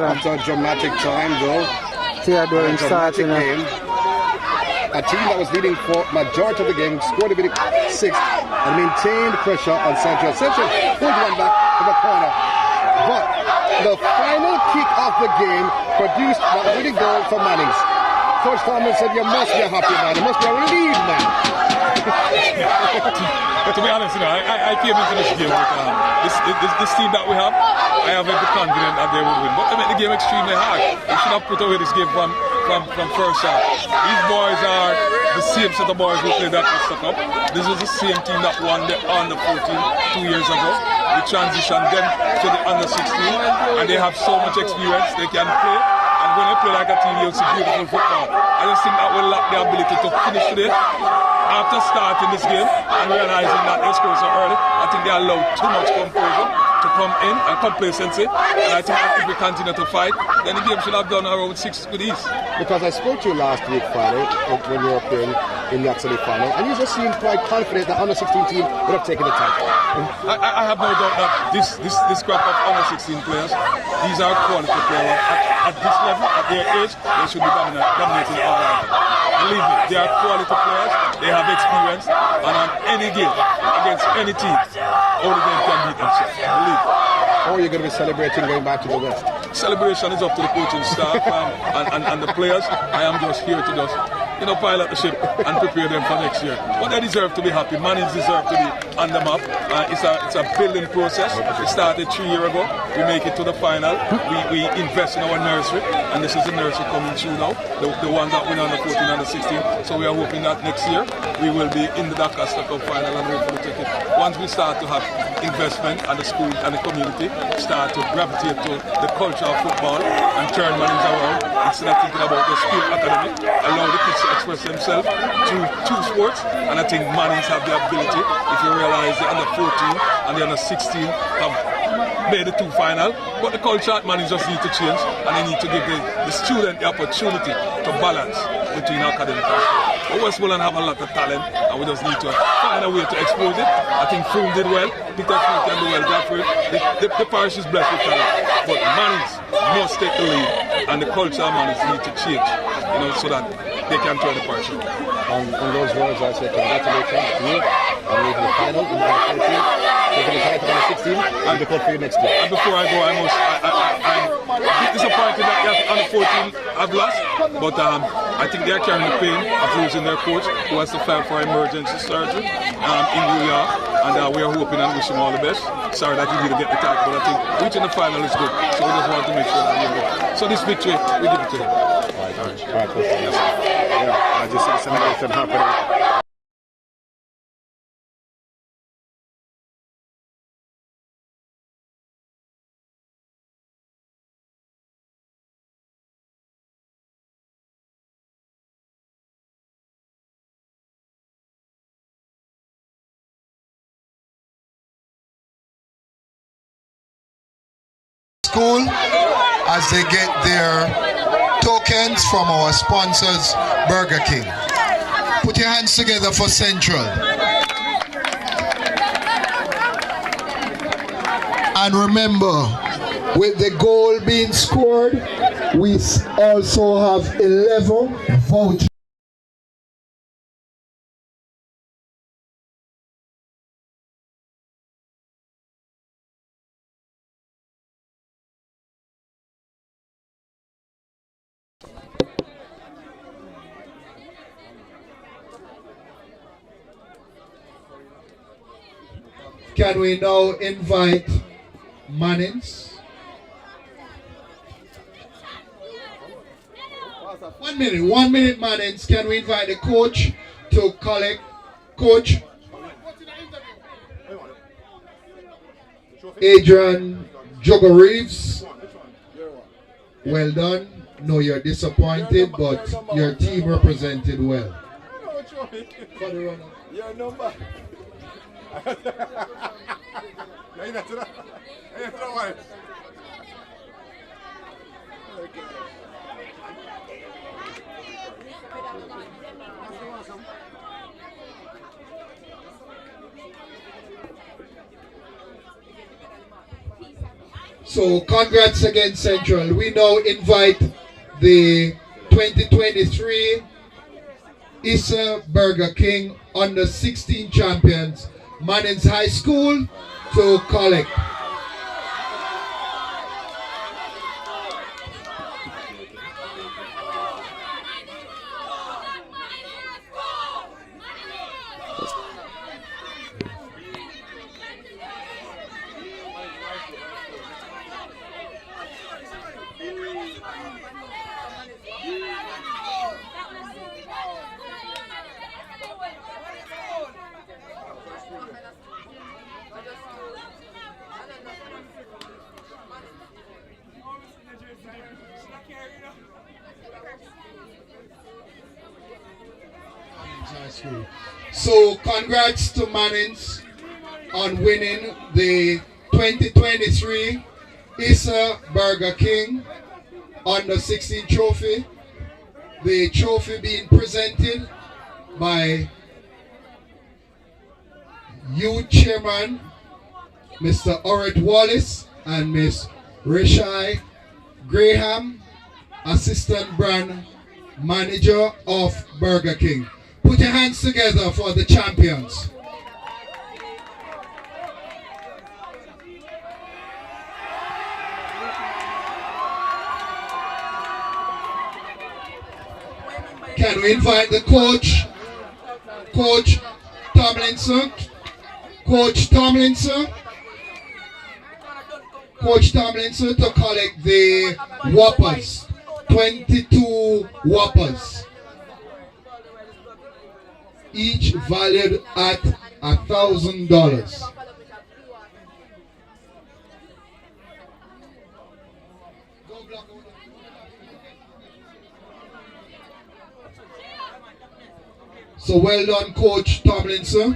After a dramatic time, though, a dramatic game. A team that was leading for majority of the game scored a bit 6 and maintained pressure on Central. Central pulled one back to the corner. But the final kick of the game produced that winning goal for Mannings. Coach Thomas said, you must be a happy man. You must be a relieved man. To be honest, I came into this game with this team that we have. I have every confidence that they will win. But they make the game extremely hard. We should have put away this game from first half. These boys are the same set of boys who played that Worcester Cup. This is the same team that won the under 14 2 years ago. We transitioned them to the under 16, and they have so much experience. They can play. And when they play like a team, you'll see beautiful football. I just think that will lack the ability to finish today. After starting this game and realizing that they scored so early, I think they allowed too much composure to come in and complacency. And I think that if we continue to fight, then the game should have done around 6 with ease. Because I spoke to you last week, Friday, when you were playing in the semi-final, and you just seemed quite confident that under 16 team would have taken the title. I have no doubt that this crop of under 16 players, these are quality players. At this level, at their age, they should be dominating all right. Believe me, they are quality players, they have experience, and on any game, against any team, only them can beat themselves. Believe me. How are you going to be celebrating going back to the West? Celebration is up to the coaching staff and the players. I am just here to just pilot the ship and prepare them for next year. But they deserve to be happy. Mannings deserve to be on the map. It's a building process. We started 3 years ago. We make it to the final. We invest in our nursery, and this is the nursery coming through now. The one that win on the 14 and the 16. So we are hoping that next year we will be in the Dakar Cup final and hopefully take it. Once we start to have investment and the school and the community start to gravitate to the culture of football and turn Mannings around instead of thinking about the skill academy, allow the kids to express themselves through two sports. And I think Mannings have the ability, if you realize the under 14 and the under 16 have made the two final, but the culture at Mannings just need to change, and they need to give the student the opportunity to balance between academic and sport. But Westmoreland have a lot of talent, and we just need to find a way to expose it. I think Froome did well, Peter Froome can do well, Godfrey. The parish is blessed with talent, but Mannings must take the lead, and the culture of Mannings need to change, so that they can turn the parish around. On those words, I say congratulations to you, and we're in the final, in the 14, taking the title on the 16, and the cup for you next year. And before I go, I'm a bit disappointed that the under 14 have lost, but I think they are carrying the pain of losing their coach, who has to file for emergency surgery in New York, and we are hoping and wishing him all the best. Sorry that he didn't get the title, but I think reaching the final is good, so we just want to make sure that we win. So this victory, we give it to him. Right. Yeah, I just see the celebration happening. School as they get their tokens from our sponsors, Burger King. Put your hands together for Central. And remember, with the goal being scored, we also have 11 vouchers. Can we now invite Mannings? 1 minute, Mannings. Can we invite the coach to collect? Coach Adrian Jogger Reeves. Well done. No, you're disappointed, but your team represented well. For the runner. Your number. So congrats again, Central. We now invite the 2023 ISSA Burger King under 16 champions, Mannings High School, to collect. So congrats to Mannings on winning the 2023 ISSA Burger King under 16 trophy. The trophy being presented by youth chairman Mr. Orrit Wallace and Miss Rishai Graham, assistant brand manager of Burger King. Put your hands together for the champions. Can we invite the coach? Coach Tomlinson. Coach Tomlinson. Coach Tomlinson to collect the whoppers. 22 whoppers. Each valued at $1,000. So well done, Coach Tomlinson.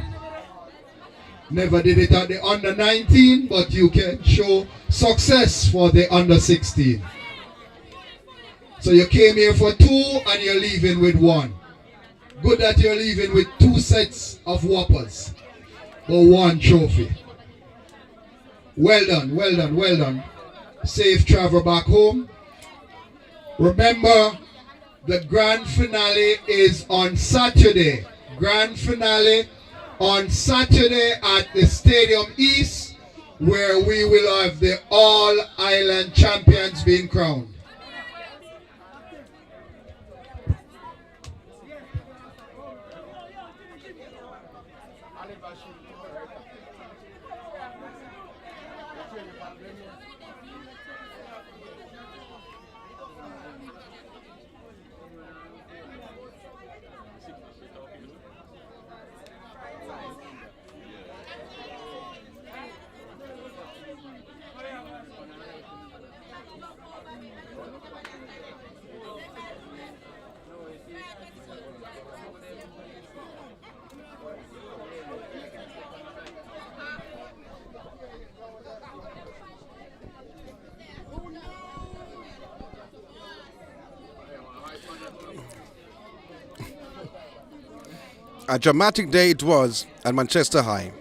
Never did it at the under 19, but you can show success for the under 16. So you came here for 2 and you're leaving with 1. Good that you're leaving with 2 sets of whoppers, but 1 trophy. Well done, well done, well done. Safe travel back home. Remember, the grand finale is on Saturday. Grand finale on Saturday at the Stadium East, where we will have the All-Island Champions being crowned. A dramatic day it was at Manchester High.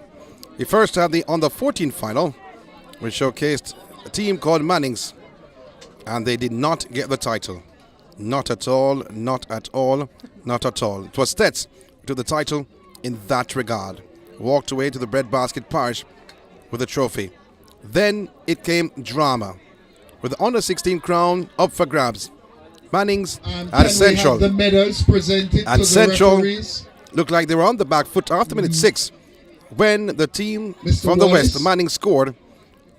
We first had the under 14 final, which showcased a team called Mannings, and they did not get the title. Not at all, not at all, not at all. It was Stets who took the title in that regard. Walked away to the breadbasket parish with a trophy. Then it came drama, with the under 16 crown up for grabs. Mannings and Central. The medals presented and to Central the referees. Looked like they were on the back foot after minute 6 when the team from the Wallace, West, the Mannings, scored,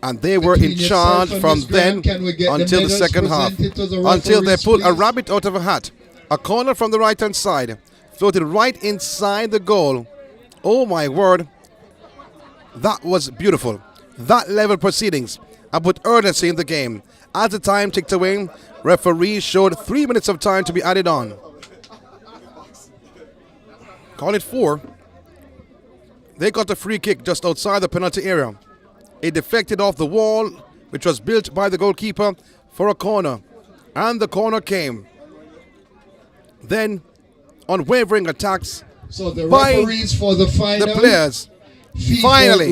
and they were in charge from then until the second half, until they pulled a rabbit out of a hat. A corner from the right-hand side, floated right inside the goal. Oh my word, that was beautiful. That level proceedings and put urgency in the game. As the time ticked away, referees showed 3 minutes of time to be added on. Call it 4. They got a free kick just outside the penalty area. It deflected off the wall, which was built by the goalkeeper for a corner. And the corner came. Then, unwavering attacks by referees for the final. The players finally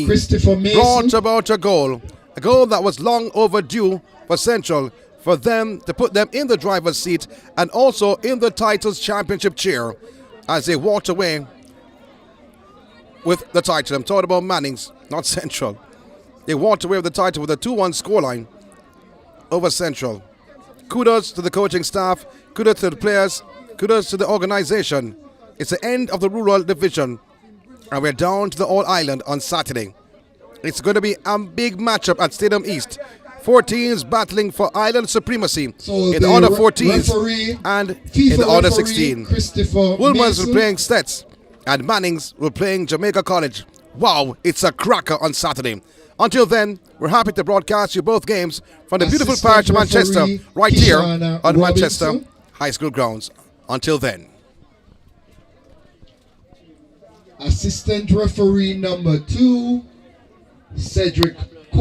Christopher Mason brought about a goal that was long overdue for Central, for them to put them in the driver's seat and also in the titles championship chair as they walked away with the title. I'm talking about Mannings, not Central. They walked away with the title with a 2-1 scoreline over Central. Kudos to the coaching staff, kudos to the players, kudos to the organization. It's the end of the rural division, and we're down to the All-Island on Saturday. It's going to be a big matchup at Stadium East. 4 teams battling for island supremacy in the under 14s and in the under 16. Woolmans will playing Stets and Mannings will playing Jamaica College. Wow, it's a cracker on Saturday. Until then, we're happy to broadcast you both games from the beautiful parish of Manchester right here on Manchester High School grounds. Until then. Assistant referee number 2, Cedric